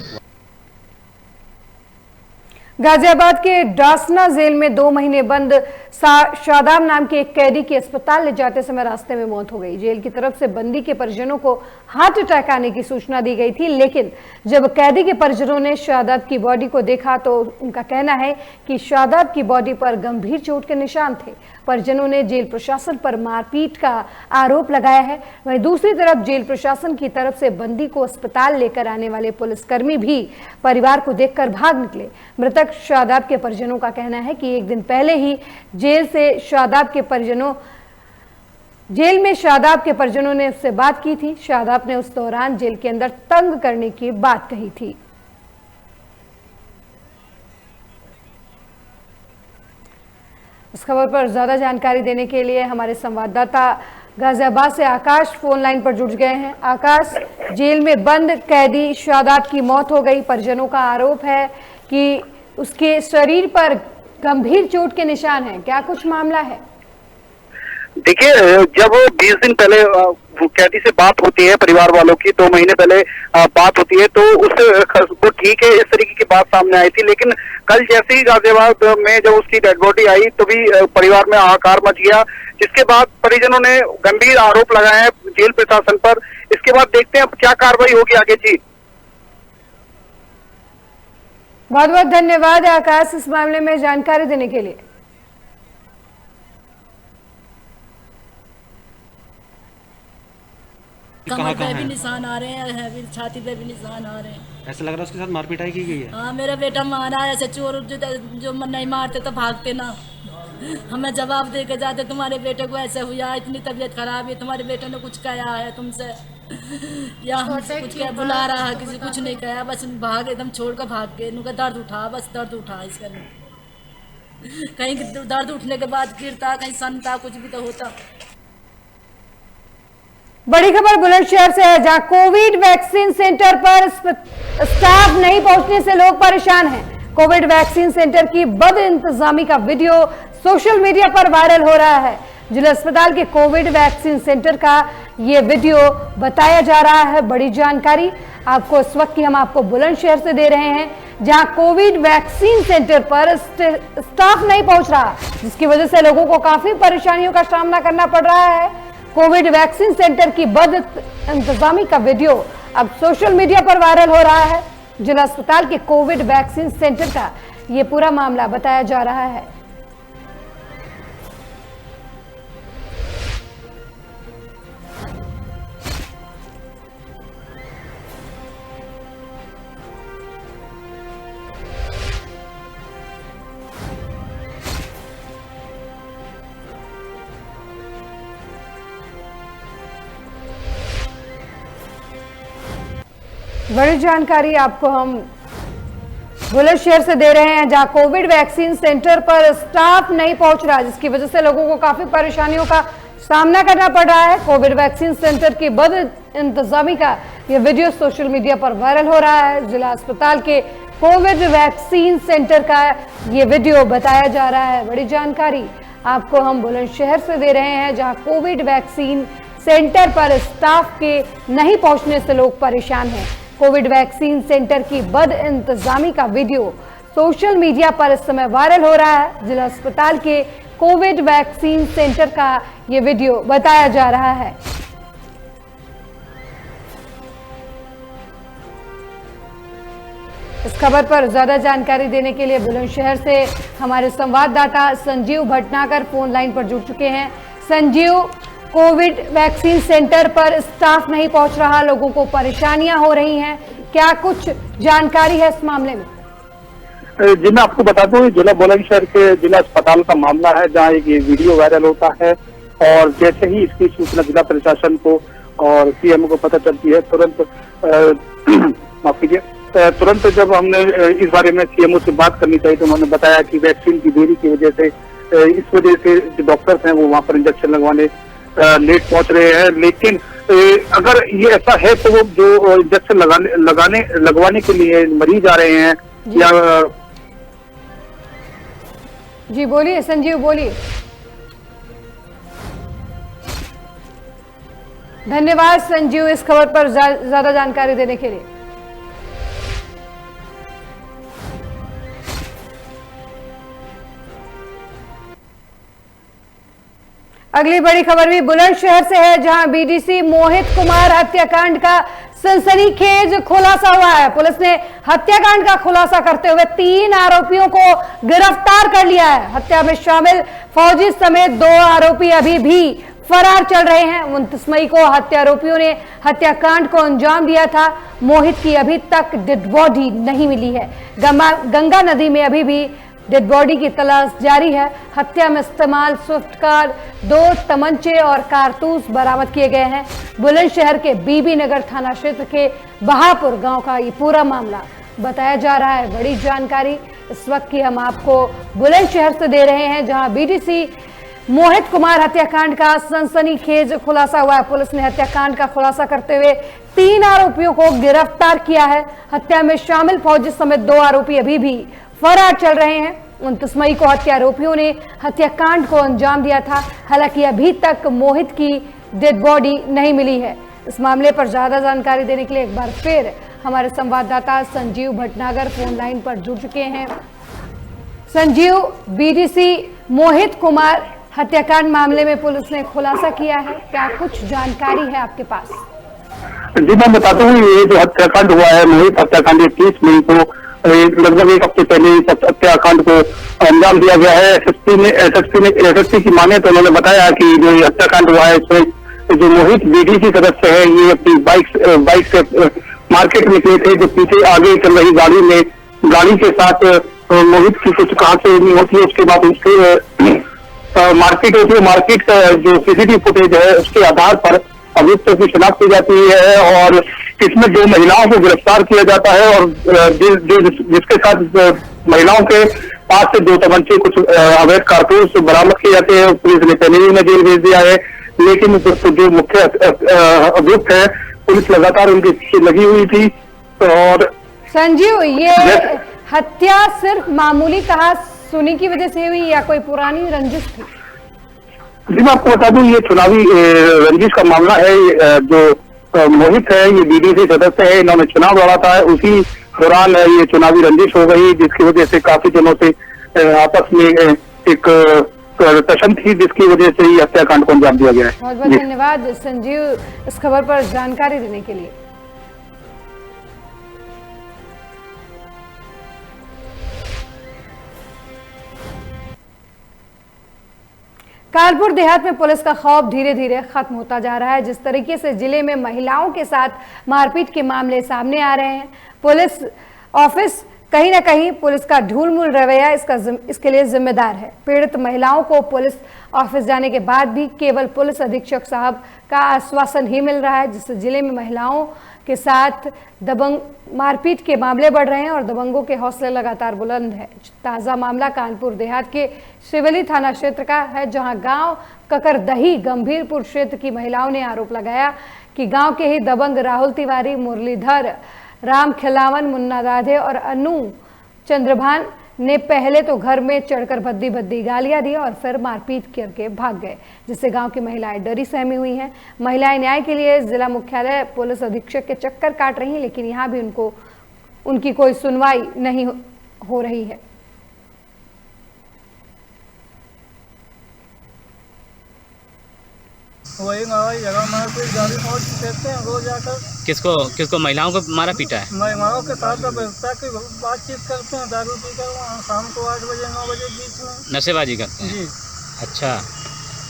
गाजियाबाद के डासना जेल में 2 महीने बंद शादाब नाम के एक कैदी की अस्पताल ले जाते समय रास्ते में मौत हो गई। जेल की तरफ से बंदी के परिजनों को हार्ट अटैक आने की सूचना दी गई थी, लेकिन जब कैदी के परिजनों ने शादाब की बॉडी को देखा तो उनका कहना है कि शादाब की बॉडी पर गंभीर चोट के निशान थे। परिजनों ने जेल प्रशासन पर मारपीट का आरोप लगाया है। वहीं दूसरी तरफ जेल प्रशासन की तरफ से बंदी को अस्पताल लेकर आने वाले पुलिसकर्मी भी परिवार को देखकर भाग निकले। मृतक शादाब के परिजनों का कहना है कि एक दिन पहले ही जेल में शादाब के परिजनों ने उससे बात की थी। शादाब ने उस दौरान जेल के अंदर तंग करने की बात कही थी। इस खबर पर ज्यादा जानकारी देने के लिए हमारे संवाददाता गाजियाबाद से आकाश फोन लाइन पर जुड़ गए हैं। आकाश, जेल में बंद कैदी शादाब की मौत हो गई। परिजनों का आरोप है कि उसके शरीर पर गंभीर चोट के निशान हैं, क्या कुछ मामला है? देखिए, जब 20 दिन पहले कैदी से बात होती है परिवार वालों की, 2 महीने पहले बात होती है, तो वो ठीक है इस तरीके की बात सामने आई थी। लेकिन कल जैसे ही गाजियाबाद में जब उसकी डेड बॉडी आई तो भी परिवार में हाहाकार मच गया, जिसके बाद परिजनों ने गंभीर आरोप लगाए हैं जेल प्रशासन पर। इसके बाद देखते हैं क्या कार्रवाई होगी आगे। जी बहुत बहुत धन्यवाद आकाश इस मामले में जानकारी देने के लिए। कमर पे भी निशान आ रहे हैं, छाती पे भी निशान आ रहे हैं। ऐसा लग रहा है उसके साथ मारपीटाई की गई है। हाँ, मेरा बेटा मारा है। ऐसे चोर जो नहीं मारते तो भागते ना, हमें जवाब दे के जाते तुम्हारे बेटे को ऐसे हुआ, इतनी तबीयत खराब है, तुम्हारे बेटे ने कुछ कहा है तुमसे या हमसे कुछ क्या बुला रहा है, किसी कुछ नहीं कहा, बस भाग एकदम छोड़ कर भाग के उनका दर्द उठा, बस दर्द उठा। इसका कहीं दर्द उठने के बाद गिरता, कहीं सनता, कुछ भी तो होता। बड़ी खबर बुलंदशहर से है, जहां कोविड वैक्सीन सेंटर पर स्टाफ नहीं पहुंचने से लोग परेशान हैं। कोविड वैक्सीन सेंटर की बद इंतजामी का वीडियो सोशल मीडिया पर वायरल हो रहा है। जिला अस्पताल के कोविड वैक्सीन सेंटर का ये वीडियो बताया जा रहा है। बड़ी जानकारी आपको इस वक्त की हम आपको बुलंदशहर से दे रहे हैं, जहां कोविड वैक्सीन सेंटर पर स्टाफ नहीं पहुंच रहा, जिसकी वजह से लोगों को काफी परेशानियों का सामना करना पड़ रहा है। कोविड वैक्सीन सेंटर की बद इंतजामी का वीडियो अब सोशल मीडिया पर वायरल हो रहा है। जिला अस्पताल के कोविड वैक्सीन सेंटर का ये पूरा मामला बताया जा रहा है। बड़ी जानकारी आपको हम बुलंदशहर से दे रहे हैं, जहां कोविड वैक्सीन सेंटर पर स्टाफ नहीं पहुंच रहा, जिसकी वजह से लोगों को काफी परेशानियों का सामना करना पड़ रहा है। कोविड वैक्सीन सेंटर की बद इंतजामी का यह वीडियो सोशल मीडिया पर वायरल हो रहा है। जिला अस्पताल के कोविड वैक्सीन सेंटर का ये वीडियो बताया जा रहा है। बड़ी जानकारी आपको हम बुलंदशहर से दे रहे हैं, जहां कोविड वैक्सीन सेंटर पर स्टाफ के नहीं पहुंचने से लोग परेशान हैं। कोविड वैक्सीन सेंटर की बद इंतजामी का वीडियो सोशल मीडिया पर इस समय वायरल हो रहा है। जिला अस्पताल के कोविड वैक्सीन सेंटर का ये वीडियो बताया जा रहा है। इस खबर पर ज्यादा जानकारी देने के लिए बुलंदशहर से हमारे संवाददाता संजीव भटनागर फोन लाइन पर जुड़ चुके हैं। संजीव, कोविड वैक्सीन सेंटर पर स्टाफ नहीं पहुंच रहा, लोगों को परेशानियां हो रही हैं, क्या कुछ जानकारी है इस मामले में? जी मैं आपको बता दूं, जिला बुलंदशहर के जिला अस्पताल का मामला है, जहां एक ये वीडियो वायरल होता है और जैसे ही इसकी सूचना जिला प्रशासन को और सीएमओ को पता चलती है, तुरंत माफ कीजिए, तुरंत जब हमने इस बारे में सीएमओ से बात करनी चाहिए तो उन्होंने बताया कि वैक्सीन की देरी की वजह से, इस वजह से जो डॉक्टर्स हैं वो वहां पर इंजेक्शन लगवाने लेट पहुंच रहे हैं। लेकिन अगर ये ऐसा है तो वो जो इंजेक्शन लगवाने के लिए मरीज आ रहे हैं या जी बोलिए संजीव, बोलिए। धन्यवाद संजीव इस खबर पर ज्यादा जानकारी देने के लिए। अगली बड़ी खबर भी बुलंदशहर से है, जहां बीडीसी मोहित कुमार हत्याकांड का सनसनीखेज खुलासा हुआ है। पुलिस ने हत्याकांड का खुलासा करते हुए 3 आरोपियों को गिरफ्तार कर लिया है। हत्या में शामिल फौजी समेत 2 आरोपी अभी भी फरार चल रहे हैं। 29 मई को हत्यारोपियों ने हत्याकांड को अंजाम दिया था। मोहित की अभी तक डेड बॉडी नहीं मिली है। गंगा नदी में अभी भी डेड बॉडी की तलाश जारी है। हत्या में इस्तेमाल स्विफ्ट कार, 2 तमंचे और कारतूस बरामद किए गए हैं। बुलंदशहर के बीबी नगर थाना क्षेत्र के बहापुर गांव का ये पूरा मामला बताया जा रहा है। बड़ी जानकारी इस वक्त की हम आपको बुलंदशहर से दे रहे हैं, जहां बीडीसी मोहित कुमार हत्याकांड का सनसनीखेज खुलासा हुआ है। पुलिस ने हत्याकांड का खुलासा करते हुए 3 आरोपियों को गिरफ्तार किया है। हत्या में शामिल फौजी समेत 2 आरोपी अभी भी फरार चल रहे हैं। 29 मई को हत्यारोपियों ने हत्याकांड को अंजाम दिया था। हालांकि अभी तक मोहित की डेड बॉडी नहीं मिली है। इस मामले पर ज्यादा जानकारी देने के लिए एक बार फिर हमारे संवाददाता संजीव भटनागर फोन लाइन पर जुड़ चुके हैं। संजीव, बीडीसी मोहित कुमार हत्याकांड मामले में पुलिस ने खुलासा किया है, क्या कुछ जानकारी है आपके पास? जी मैं बताता हूँ, ये जो हत्याकांड हुआ है, मोहित हत्याकांड 30 मई को लगभग 1 हफ्ते पहले इस हत्याकांड को अंजाम दिया गया है। एसएसपी की माने तो उन्होंने बताया कि जो ये हत्याकांड हुआ है, इसमें जो मोहित बीडीसी सदस्य है, ये अपनी बाइक से मार्केट निकले थे। जो पीछे आगे चल रही गाड़ी के साथ मोहित की कुछ कहां से नहीं होती है। उसके बाद उसके मार्केट होती है, मार्केट का जो सीसीटीवी फुटेज है उसके आधार पर अभियुक्तों की शिनाख्त की जाती है और इसमें 2 महिलाओं को गिरफ्तार किया जाता है और जिसके साथ महिलाओं के पास से 2 तमंचे, कुछ अवैध कारतूस बरामद किए जाते हैं। पुलिस ने पहले ही उन्हें जेल भेज दिया है, लेकिन जो मुख्य अभियुक्त है, पुलिस लगातार उनके पीछे लगी हुई थी। और संजीव, ये हत्या सिर्फ मामूली कहासुनी की वजह से हुई या कोई पुरानी रंजिश थी? जी मैं आपको बता दूं, ये चुनावी रंजिश का मामला है। जो मोहित है, ये बीडीसी सदस्य है, इन्होंने चुनाव लड़ा था, उसी दौरान ये चुनावी रंजिश हो गई, जिसकी वजह से काफी दिनों से आपस में एक तशन थी, जिसकी वजह से ही हत्याकांड को अंजाम दिया गया है। बहुत बहुत धन्यवाद संजीव इस खबर पर जानकारी देने के लिए। कानपुर देहात में पुलिस का खौफ धीरे धीरे खत्म होता जा रहा है। जिस तरीके से जिले में महिलाओं के साथ मारपीट के मामले सामने आ रहे हैं, पुलिस ऑफिस कहीं ना कहीं पुलिस का ढूलमूल रवैया इसके लिए जिम्मेदार है। पीड़ित महिलाओं को पुलिस ऑफिस जाने के बाद भी केवल पुलिस अधीक्षक साहब का आश्वासन ही मिल रहा है, जिससे जिले में महिलाओं के साथ दबंग मारपीट के मामले बढ़ रहे हैं और दबंगों के हौसले लगातार बुलंद है। ताज़ा मामला कानपुर देहात के शिवली थाना क्षेत्र का है, जहां गांव ककरदही गंभीरपुर क्षेत्र की महिलाओं ने आरोप लगाया कि गांव के ही दबंग राहुल तिवारी, मुरलीधर, राम खिलावन, मुन्ना राधे और अनु चंद्रभान ने पहले तो घर में चढ़कर भद्दी भद्दी गालियां दी और फिर मारपीट करके भाग गए, जिससे गांव की महिलाएं डरी सहमी हुई हैं। महिलाएं न्याय के लिए जिला मुख्यालय पुलिस अधीक्षक के चक्कर काट रही हैं, लेकिन यहां भी उनकी कोई सुनवाई नहीं हो रही है। वही जगह में कोई गाड़ी पहुँच देते हैं रोज आकर। किसको महिलाओं को मारा पीटा है? महिलाओं के साथ की बातचीत करते हैं, दारू पीकर शाम को 8 बजे 9 बजे बीच में नशेबाजी करते हैं। जी। अच्छा,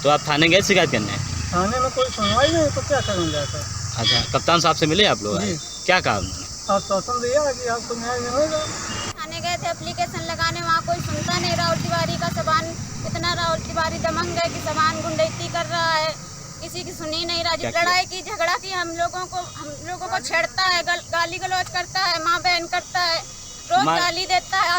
तो आप थाने गए शिकायत करने? थाने में कोई सुनवाई नहीं तो क्या करेंगे आकर। अच्छा, कप्तान साहब से मिले आप लोग? क्या कहा उन्होंने? आश्वासन दिया कि आपको न्याय मिलेगा। थाने गए थे एप्लीकेशन लगाने, वहाँ कोई सुनता नहीं। राहुल तिवारी का सामान, इतना राहुल तिवारी दमंग है कि सामान गुंडैती कर रहा है, किसी की सुनी नहीं रहा। लड़ाई की, झगड़ा की, हम लोगों को छेड़ता है, गाली गलौज करता है, माँ बहन करता है, रोज गाली देता है,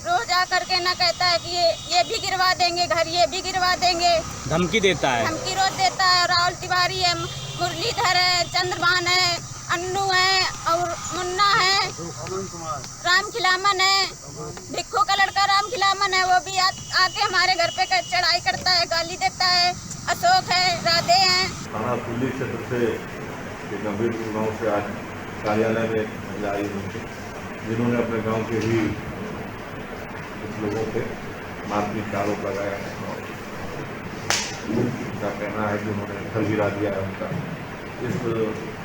रोज आकर के ना कहता है कि ये भी गिरवा देंगे घर, ये भी गिरवा देंगे, धमकी देता है, धमकी रोज देता है। राहुल तिवारी है, मुरलीधर है, चंद्रभान है, अन्नू है और मुन्ना है, राम खिलावन है, भिक्खू का लड़का राम खिलावन है, वो भी आके हमारे घर पे चढ़ाई करता है, गाली देता है। अशोक है, राधे हैं। थाना पुलिस क्षेत्र से गंभीरपुर गाँव से आज कार्यालय में महिला आई हुई थी, जिन्होंने अपने गांव के ही कुछ लोगों पे मारपीट का आरोप लगाया है और उनका कहना है कि उन्होंने घर गिरा दिया है उनका। इस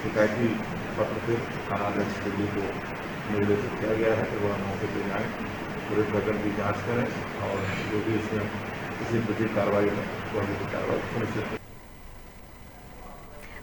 शिकायती पत्र से थानाध्यक्ष के लिए को निर्देशित किया गया है कि वह मौके पर जाएँ, पूरे प्रकरण की जाँच करें और जो भी इसमें किसी प्रति कार्रवाई है वह भी कार्रवाई सुनिश्चित।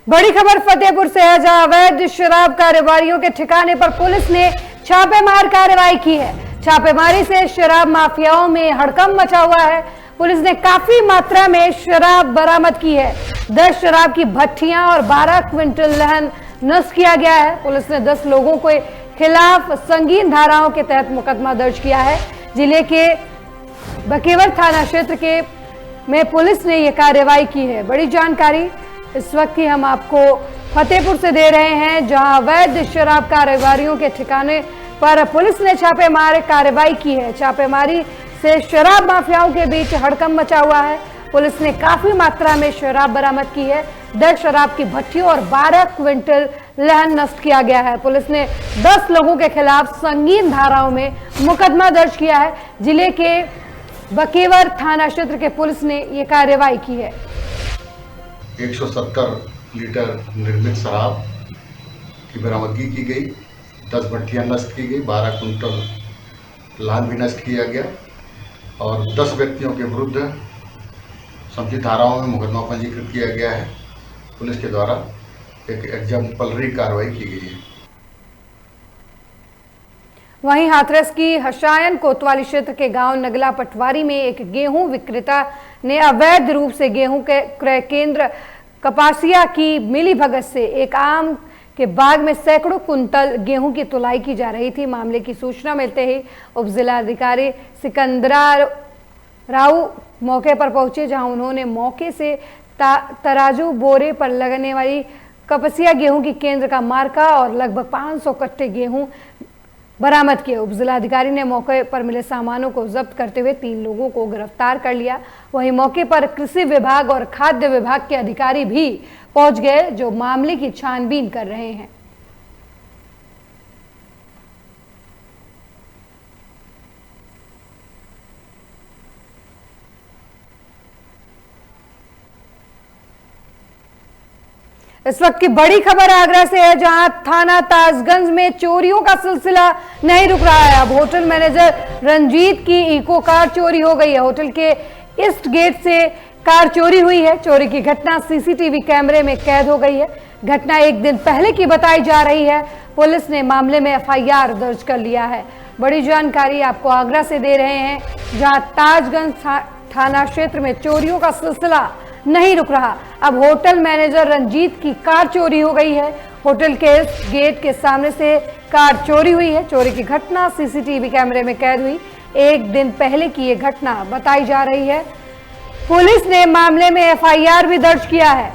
बड़ी खबर फतेहपुर से है, जहां अवैध शराब कारोबारियों के ठिकाने पर पुलिस ने छापेमार कार्रवाई की है। छापेमारी से शराब माफियाओं में हड़कंप मचा हुआ है। पुलिस ने काफी मात्रा में शराब बरामद की है। 10 शराब की भट्टियां और 12 क्विंटल लहन नष्ट किया गया है। पुलिस ने 10 लोगों के खिलाफ संगीन धाराओं के तहत मुकदमा दर्ज किया है। जिले के बकेवर थाना क्षेत्र में पुलिस ने यह कार्रवाई की है। बड़ी जानकारी इस वक्त की हम आपको फतेहपुर से दे रहे हैं, जहां अवैध शराब कारोबारियों के ठिकाने पर पुलिस ने छापेमार कार्रवाई की है। छापेमारी से शराब माफियाओं के बीच हड़कंप मचा हुआ है। पुलिस ने काफी मात्रा में शराब बरामद की है। 10 शराब की भट्टियों और 12 क्विंटल लहन नष्ट किया गया है। पुलिस ने 10 लोगों के खिलाफ संगीन धाराओं में मुकदमा दर्ज किया है। जिले के बकेवर थाना क्षेत्र के पुलिस ने यह कार्रवाई की है। 170 लीटर निर्मित शराब की बरामदगी की गई, 10 भट्टियाँ नष्ट की गई, 12 कुंटल लहन भी नष्ट किया गया और 10 व्यक्तियों के विरुद्ध संबंधित धाराओं में मुकदमा पंजीकृत किया गया है। पुलिस के द्वारा एक एग्जाम्पलरी कार्रवाई की गई है। वहीं हाथरस की हसायन कोतवाली क्षेत्र के गांव नगला पटवारी में एक गेहूं विक्रेता ने अवैध रूप से गेहूं के क्रय केंद्र कपासिया की मिलीभगत से एक आम के बाग में सैकड़ों कुंतल गेहूं की तुलाई की जा रही थी। मामले की सूचना मिलते ही उप जिलाधिकारी सिकंदरा राव मौके पर पहुंचे, जहां उन्होंने मौके से तराजू बोरे पर लगने वाली कपासिया गेहूं की केंद्र का मार्का और लगभग 500 कट्टे गेहूं बरामद किए। उप जिलाधिकारी ने मौके पर मिले सामानों को जब्त करते हुए 3 लोगों को गिरफ्तार कर लिया। वहीं मौके पर कृषि विभाग और खाद्य विभाग के अधिकारी भी पहुंच गए, जो मामले की छानबीन कर रहे हैं। इस वक्त की बड़ी खबर आगरा से है, जहां थाना ताजगंज में चोरियों का सिलसिला नहीं रुक रहा है। अब होटल मैनेजर रंजीत की इको कार चोरी हो गई है। होटल के ईस्ट गेट से कार चोरी हुई है। चोरी की घटना सीसीटीवी कैमरे में कैद हो गई है। घटना एक दिन पहले की बताई जा रही है। पुलिस ने मामले में FIR दर्ज कर लिया है। बड़ी जानकारी आपको आगरा से दे रहे हैं, जहां ताजगंज थाना क्षेत्र में चोरियों का सिलसिला नहीं रुक रहा। अब होटल मैनेजर रंजीत की कार चोरी हो गई है। होटल के गेट के सामने से कार चोरी हुई है। चोरी की घटना सीसीटीवी कैमरे में कैद हुई। एक दिन पहले की ये घटना बताई जा रही है। पुलिस ने मामले में एफआईआर भी दर्ज किया है।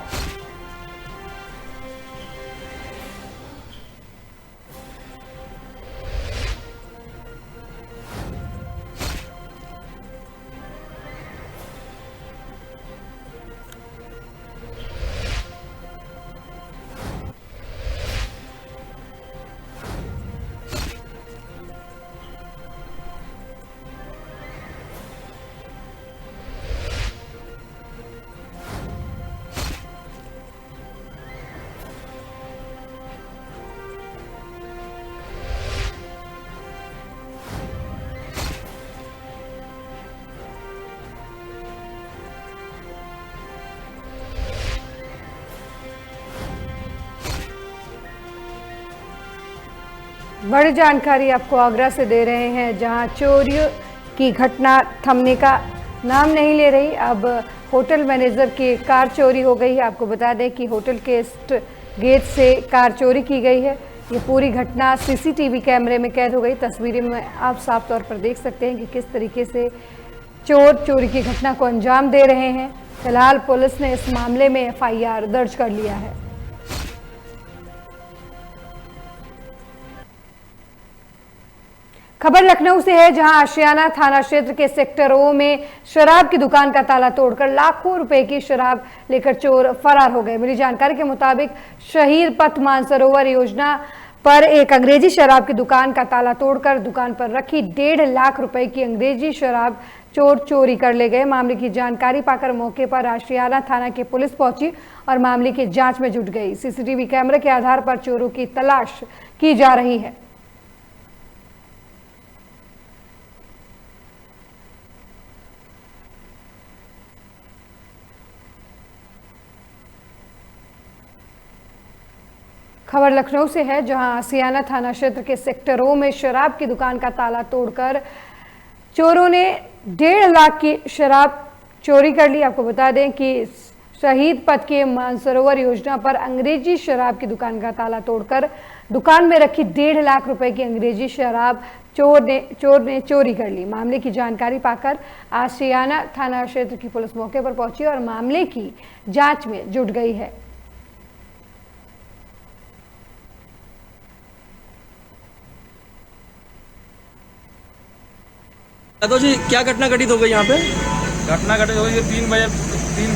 बड़ी जानकारी आपको आगरा से दे रहे हैं, जहां चोरियों की घटना थमने का नाम नहीं ले रही। अब होटल मैनेजर की कार चोरी हो गई है। आपको बता दें कि होटल के गेट से कार चोरी की गई है। ये पूरी घटना सीसीटीवी कैमरे में कैद हो गई। तस्वीरें में आप साफ तौर पर देख सकते हैं कि किस तरीके से चोर चोरी की घटना को अंजाम दे रहे हैं। फिलहाल पुलिस ने इस मामले में एफआईआर दर्ज कर लिया है। खबर लखनऊ से है, जहां आशियाना थाना क्षेत्र के सेक्टरों में शराब की दुकान का ताला तोड़कर लाखों रुपए की शराब लेकर चोर फरार हो गए। मिली जानकारी के मुताबिक शहीद पथ मानसरोवर योजना पर एक अंग्रेजी शराब की दुकान का ताला तोड़कर दुकान पर रखी 1.5 लाख रुपए की अंग्रेजी शराब चोर चोरी कर ले गए। मामले की जानकारी पाकर मौके पर आशियाना थाना की पुलिस पहुंची और मामले की जांच में जुट गई। सीसीटीवी कैमरे के आधार पर चोरों की तलाश की जा रही है। खबर लखनऊ से है, जहां आशियाना थाना क्षेत्र के सेक्टरों में शराब की दुकान का ताला तोड़कर चोरों ने 1.5 लाख की शराब चोरी कर ली। आपको बता दें कि शहीद पथ के मानसरोवर योजना पर अंग्रेजी शराब की दुकान का ताला तोड़कर दुकान में रखी 1.5 लाख रुपए की अंग्रेजी शराब चोर ने चोरी कर ली। मामले की जानकारी पाकर आशियाना थाना क्षेत्र की पुलिस मौके पर पहुंची और मामले की जांच में जुट गई है। यादव जी, क्या घटना घटित हो गई यहाँ पे? घटना घटित हो गई 3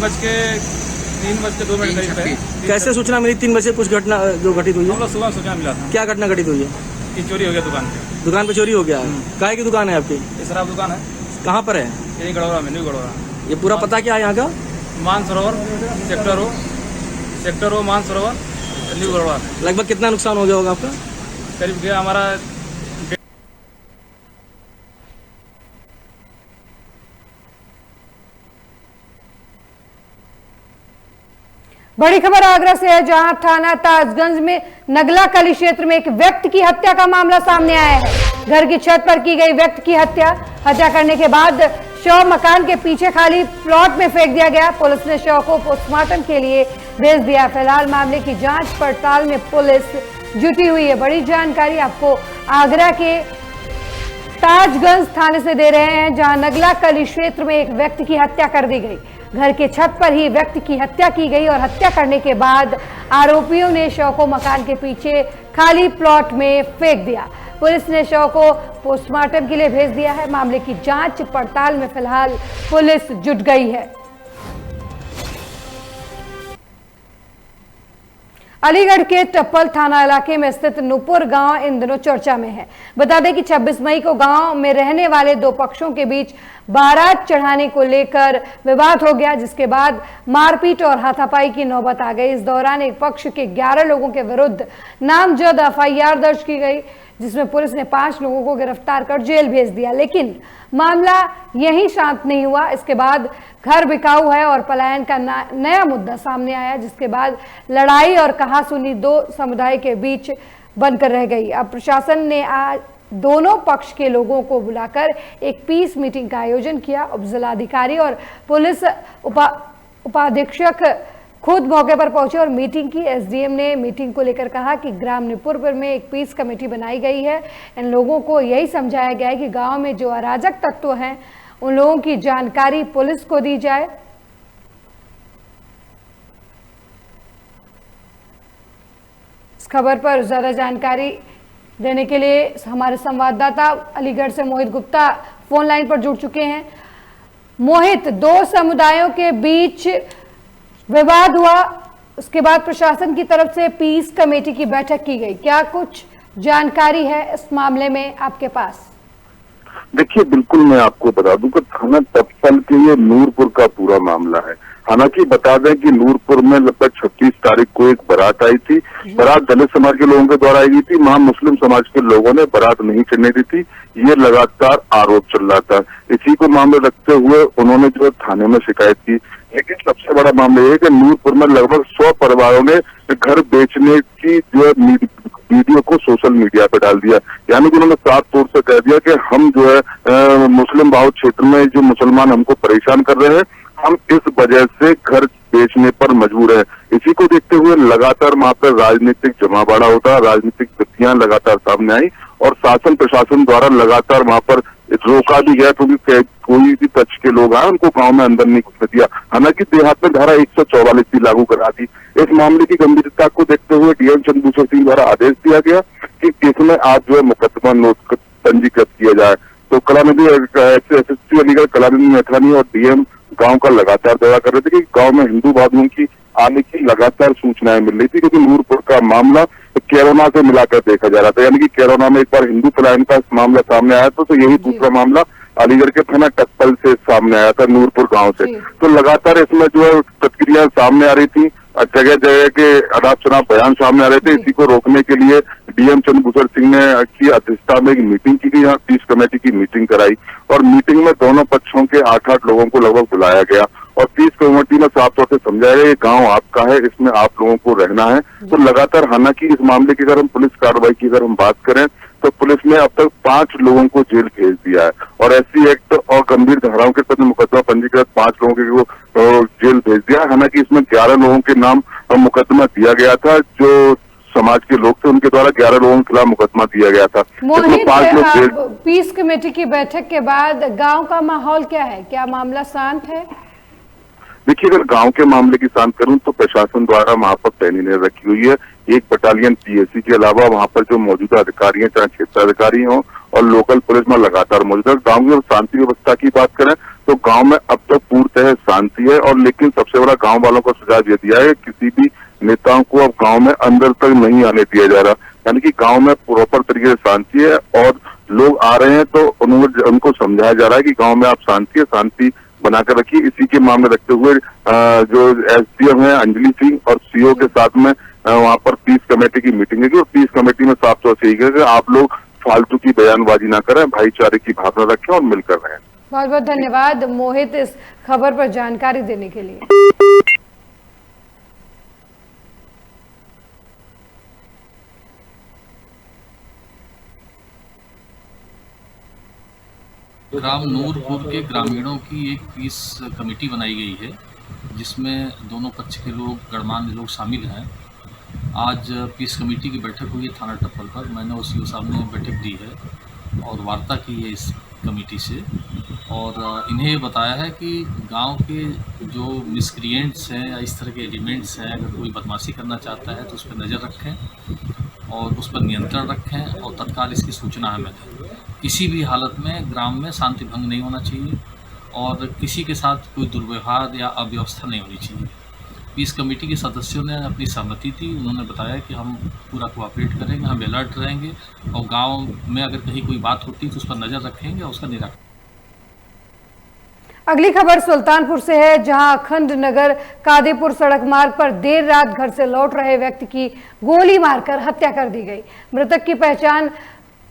बज के 2 मिनट करीब पे। कैसे सूचना मिली 3 बजे कुछ घटना जो घटित हुई है? हम लोग सुबह सूचना मिला था। क्या घटना घटित हुई है? कि चोरी हो गया दुकान पे। दुकान पे चोरी हो गया? काहे की दुकान है आपकी? ये शराब दुकान है। कहाँ पर है? यही गढ़ौरा में, न्यू गढ़ौरा। ये पूरा पता क्या है यहाँ का? मानसरोवर सेक्टर हो मानसरोवर न्यू गढ़ौरा। लगभग कितना नुकसान हो गया होगा आपका? करीब गया हमारा। बड़ी खबर आगरा से है, जहां थाना ताजगंज में नगला कली क्षेत्र में एक व्यक्ति की हत्या का मामला सामने आया है। घर की छत पर की गई व्यक्ति की हत्या करने के बाद शव मकान के पीछे खाली प्लॉट में फेंक दिया गया। पुलिस ने शव को पोस्टमार्टम के लिए भेज दिया। फिलहाल मामले की जांच पड़ताल में पुलिस जुटी हुई है। बड़ी जानकारी आपको आगरा के ताजगंज थाने से दे रहे हैं, जहां नगला कली क्षेत्र में एक व्यक्ति की हत्या कर दी गई। घर के छत पर ही व्यक्ति की हत्या की गई और हत्या करने के बाद आरोपियों ने शव को मकान के पीछे खाली प्लॉट में फेंक दिया। पुलिस ने शव को पोस्टमार्टम के लिए भेज दिया है। मामले की जांच पड़ताल में फिलहाल पुलिस जुट गई है। अलीगढ़ के टप्पल थाना इलाके में स्थित नूपुर गांव इन दिनों चर्चा में है। बता दें कि 26 मई को गांव में रहने वाले दो पक्षों के बीच बारात चढ़ाने को लेकर विवाद हो गया, जिसके बाद मारपीट और हाथापाई की नौबत आ गई। इस दौरान एक पक्ष के 11 लोगों के विरुद्ध नामजद एफआईआर दर्ज की गई, जिसमें पुलिस ने 5 लोगों को गिरफ्तार कर जेल भेज दिया। लेकिन मामला यहीं शांत नहीं हुआ। इसके बाद घर बिकाऊ है और पलायन का नया मुद्दा सामने आया, जिसके बाद लड़ाई और कहासुनी दो समुदाय के बीच बनकर रह गई। अब प्रशासन ने आज दोनों पक्ष के लोगों को बुलाकर एक पीस मीटिंग का आयोजन किया। उप जिलाधिकारी और पुलिस उपाधीक्षक खुद मौके पर पहुंचे और मीटिंग की। एसडीएम ने मीटिंग को लेकर कहा कि ग्राम निपुरपुर में एक पीस कमेटी बनाई गई है। इन लोगों को यही समझाया गया है कि गांव में जो अराजक तत्व हैं उन लोगों की जानकारी पुलिस को दी जाए। इस खबर पर ज्यादा जानकारी देने के लिए हमारे संवाददाता अलीगढ़ से मोहित गुप्ता फोन लाइन पर जुड़ चुके हैं। मोहित, दो समुदायों के बीच विवाद हुआ, उसके बाद प्रशासन की तरफ से पीस कमेटी की बैठक की गई, क्या कुछ जानकारी है इस मामले में आपके पास? देखिए, बिल्कुल मैं आपको बता दूं कि थाना टप्पल के ये नूरपुर का पूरा मामला है। हालांकि बता दें कि नूरपुर में लगभग 26 तारीख को एक बारात आई थी। बारात दलित समाज के लोगों के द्वारा आई थी। वहां मुस्लिम समाज के लोगों ने बारात नहीं चढ़ने दी थी। ये लगातार आरोप चल रहा था। इसी को मामले रखते हुए उन्होंने जो थाने में शिकायत की। लेकिन सबसे बड़ा मामला यह है कि नूरपुर में लगभग 100 परिवारों ने घर बेचने की जो वीडियो को सोशल मीडिया पे डाल दिया। यानी कि उन्होंने साफ तौर से कह दिया कि हम जो है मुस्लिम बहुल क्षेत्र में जो मुसलमान हमको परेशान कर रहे हैं, हम इस वजह से घर बेचने पर मजबूर है। इसी को देखते हुए लगातार वहां पर राजनीतिक जमावाड़ा होता, राजनीतिक स्थितियां लगातार सामने आई और शासन प्रशासन द्वारा लगातार वहां पर रोका भी गया, क्योंकि कोई भी पक्ष के लोग आए उनको गांव में अंदर नहीं घुसने दिया। हालांकि देहात में धारा 144 भी लागू करा दी। इस मामले की गंभीरता को देखते हुए डीएम चंद्रभूषण सिंह द्वारा आदेश दिया गया कि इसमें आज जो है मुकदमा पंजीकृत किया जाए। तो कलानिधि एसएसपी अलीगढ़ कलानिधि मैथानी और डीएम गांव का लगातार दौरा कर रहे थे कि गांव में हिंदू भाइयों की आने की लगातार सूचनाएं मिल रही थी, क्योंकि नूरपुर का मामला कोरोना से मिलाकर देखा जा रहा था। यानी कि कोरोना में एक बार हिंदू पलायन का मामला सामने आया था, तो यही दूसरा मामला अलीगढ़ के थाना टप्पल से सामने आया था, नूरपुर गांव से। तो लगातार इसमें जो है प्रतिक्रिया सामने आ रही थी, जगह जगह के अनाप शनाप बयान सामने आ रहे थे। इसी को रोकने के लिए डीएम चंद्रभूषण सिंह ने की अध्यक्षता में एक मीटिंग की गई। यहाँ पीस कमेटी की मीटिंग कराई और मीटिंग में दोनों पक्षों के 8-8 लोगों को लगभग बुलाया गया और पीस कमेटी में साफ तौर से समझाया गया, ये गांव आपका है, इसमें आप लोगों को रहना है। तो लगातार, हालांकि इस मामले की अगर हम पुलिस कार्रवाई की अगर हम बात करें तो पुलिस ने अब तक 5 लोगों को जेल भेज दिया है और एससी एक्ट और गंभीर धाराओं के तहत मुकदमा पंजीकृत 5 लोगों को जेल भेज दिया। हालांकि इसमें 11 लोगों के नाम मुकदमा दिया गया था, जो समाज के लोग थे उनके द्वारा 11 लोगों के खिलाफ मुकदमा दिया गया था। मोहित, पीस कमेटी की बैठक के बाद गांव का माहौल क्या है, क्या मामला शांत है? देखिए, अगर गांव के मामले की बात करूं तो प्रशासन द्वारा वहां पर पैनी नजर रखी हुई है। एक बटालियन पीएससी के अलावा वहां पर जो मौजूदा अधिकारी हैं, चाहे क्षेत्राधिकारी हों और लोकल पुलिस में लगातार मौजूद है। गाँव की शांति व्यवस्था की बात करें तो गांव में अब तक पूर्णतः शांति है। और लेकिन सबसे बड़ा गांव वालों को सुझाव ये दिया है, किसी भी नेताओं को अब गांव में अंदर तक नहीं आने दिया जा रहा। यानी कि गांव में प्रॉपर तरीके से शांति है और लोग आ रहे हैं तो उनको समझाया जा रहा है कि गांव में आप शांति बनाकर रखिए। इसी के मामले रखते हुए जो एसडीएम है अंजलि सिंह और सीओ के साथ में वहां पर पीस कमेटी की मीटिंग है और पीस कमेटी में साफ तौर से यही है कि आप लोग फालतू की बयानबाजी ना करें, भाईचारे की भावना रखें और मिलकर रहें। बहुत बहुत धन्यवाद मोहित इस खबर पर जानकारी देने के लिए। ग्राम नूरपुर के ग्रामीणों की एक पीस कमेटी बनाई गई है, जिसमें दोनों पक्ष के लोग, गणमान्य लोग शामिल हैं। आज पीस कमेटी की बैठक हुई है थाना टप्पल पर। मैंने उसी सामने बैठक दी है और वार्ता की है इस कमेटी से और इन्हें बताया है कि गांव के जो मिसक्रिएंट्स हैं या इस तरह के एलिमेंट्स हैं, अगर कोई बदमाशी करना चाहता है तो उस पर नज़र रखें और उस पर नियंत्रण रखें और तत्काल इसकी सूचना हमें दें। किसी भी हालत में ग्राम में शांति भंग नहीं होना चाहिए और किसी के साथ कोई दुर्व्यवहार या अव्यवस्था नहीं होनी चाहिए। पीस कमेटी के सदस्यों ने अपनी सहमति दी। उन्होंने बताया कि हम पूरा कोऑपरेट करेंगे, हम अलर्ट रहेंगे और गांव में अगर कहीं कोई बात होती है तो उस पर नज़र रखेंगे और उसका निराकरण। अगली खबर सुल्तानपुर से है, जहां अखंड नगर कादेपुर सड़क मार्ग पर देर रात घर से लौट रहे व्यक्ति की गोली मारकर हत्या कर दी गई। मृतक की पहचान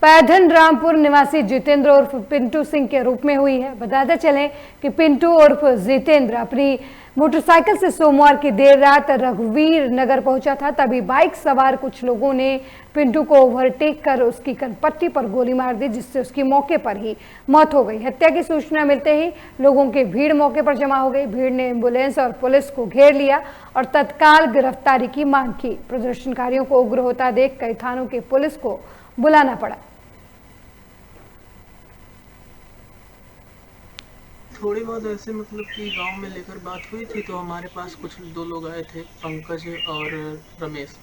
पैधन रामपुर निवासी जितेंद्र उर्फ पिंटू सिंह के रूप में हुई है। बताते चलें कि पिंटू उर्फ जितेंद्र अपनी मोटरसाइकिल से सोमवार की देर रात रघुवीर नगर पहुंचा था, तभी बाइक सवार कुछ लोगों ने पिंटू को ओवरटेक कर उसकी कनपट्टी पर गोली मार दी, जिससे उसकी मौके पर ही मौत हो गई। हत्या की सूचना मिलते ही लोगों की भीड़ मौके पर जमा हो गई। भीड़ ने एम्बुलेंस और पुलिस को घेर लिया और तत्काल गिरफ्तारी की मांग की। प्रदर्शनकारियों को उग्र होता देख कई थानों की पुलिस को बुलाना पड़ा। थोड़ी बहुत ऐसे मतलब कि गांव में लेकर बात हुई थी, तो हमारे पास कुछ दो लोग आए थे, पंकज और रमेश।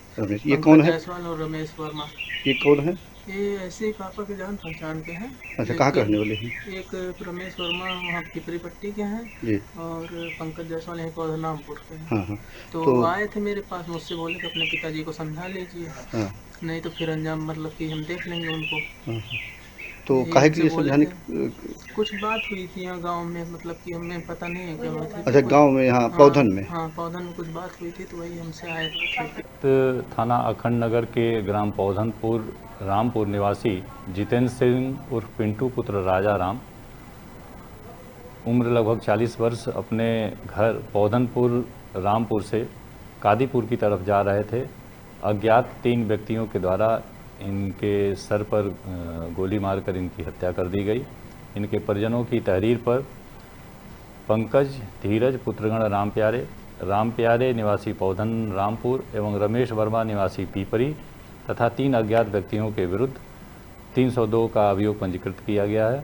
ये कौन है? जायसवाल और रमेश वर्मा। ये कौन है? ये ऐसे ही पापा के जान पहचान के हैं। अच्छा, कहाँ के रहने वाले हैं? एक रमेश वर्मा वहाँ पिपरी पट्टी के हैं जी। और पंकज जायसवाल यहाँ पौधनामपुर के हैं। हाँ। तो आए थे मेरे पास, मुझसे बोले कि अपने पिताजी को समझा लीजिए, हाँ। नहीं तो फिर अंजाम मतलब कि हम देख लेंगे उनको। हाँ। तो काहे के लिए समझाने? कुछ बात हुई थी यहाँ गांव में, मतलब कि हमें पता नहीं है क्या बात हुई। अच्छा, गांव में यहाँ पौधन में? हाँ, पौधन में कुछ बात हुई थी, तो वही हमसे आए थे। थाना अखंड नगर के ग्राम पौधनपुर रामपुर निवासी जितेंद्र सिंह उर्फ पिंटू पुत्र राजा राम, उम्र लगभग 40 वर्ष, अपने घर पौधनपुर रामपुर से कादीपुर की तरफ जा रहे थे। अज्ञात 3 व्यक्तियों के द्वारा इनके सर पर गोली मारकर इनकी हत्या कर दी गई। इनके परिजनों की तहरीर पर पंकज धीरज पुत्रगण राम प्यारे निवासी पौधन रामपुर एवं रमेश वर्मा निवासी पीपरी तथा 3 अज्ञात व्यक्तियों के विरुद्ध 302 का अभियोग पंजीकृत किया गया है।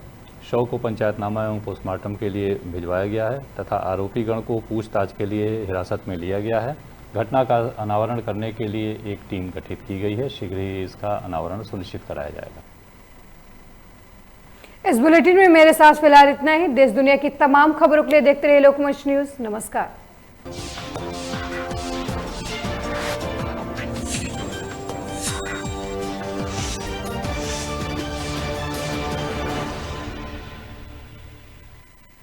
शव को पंचायतनामा एवं पोस्टमार्टम के लिए भिजवाया गया है तथा आरोपीगण को पूछताछ के लिए हिरासत में लिया गया है। घटना का अनावरण करने के लिए एक टीम गठित की गई है। शीघ्र ही इसका अनावरण सुनिश्चित कराया जाएगा। इस बुलेटिन में मेरे साथ फिलहाल इतना ही। देश दुनिया की तमाम खबरों के लिए देखते रहिए लोकमंच न्यूज। नमस्कार।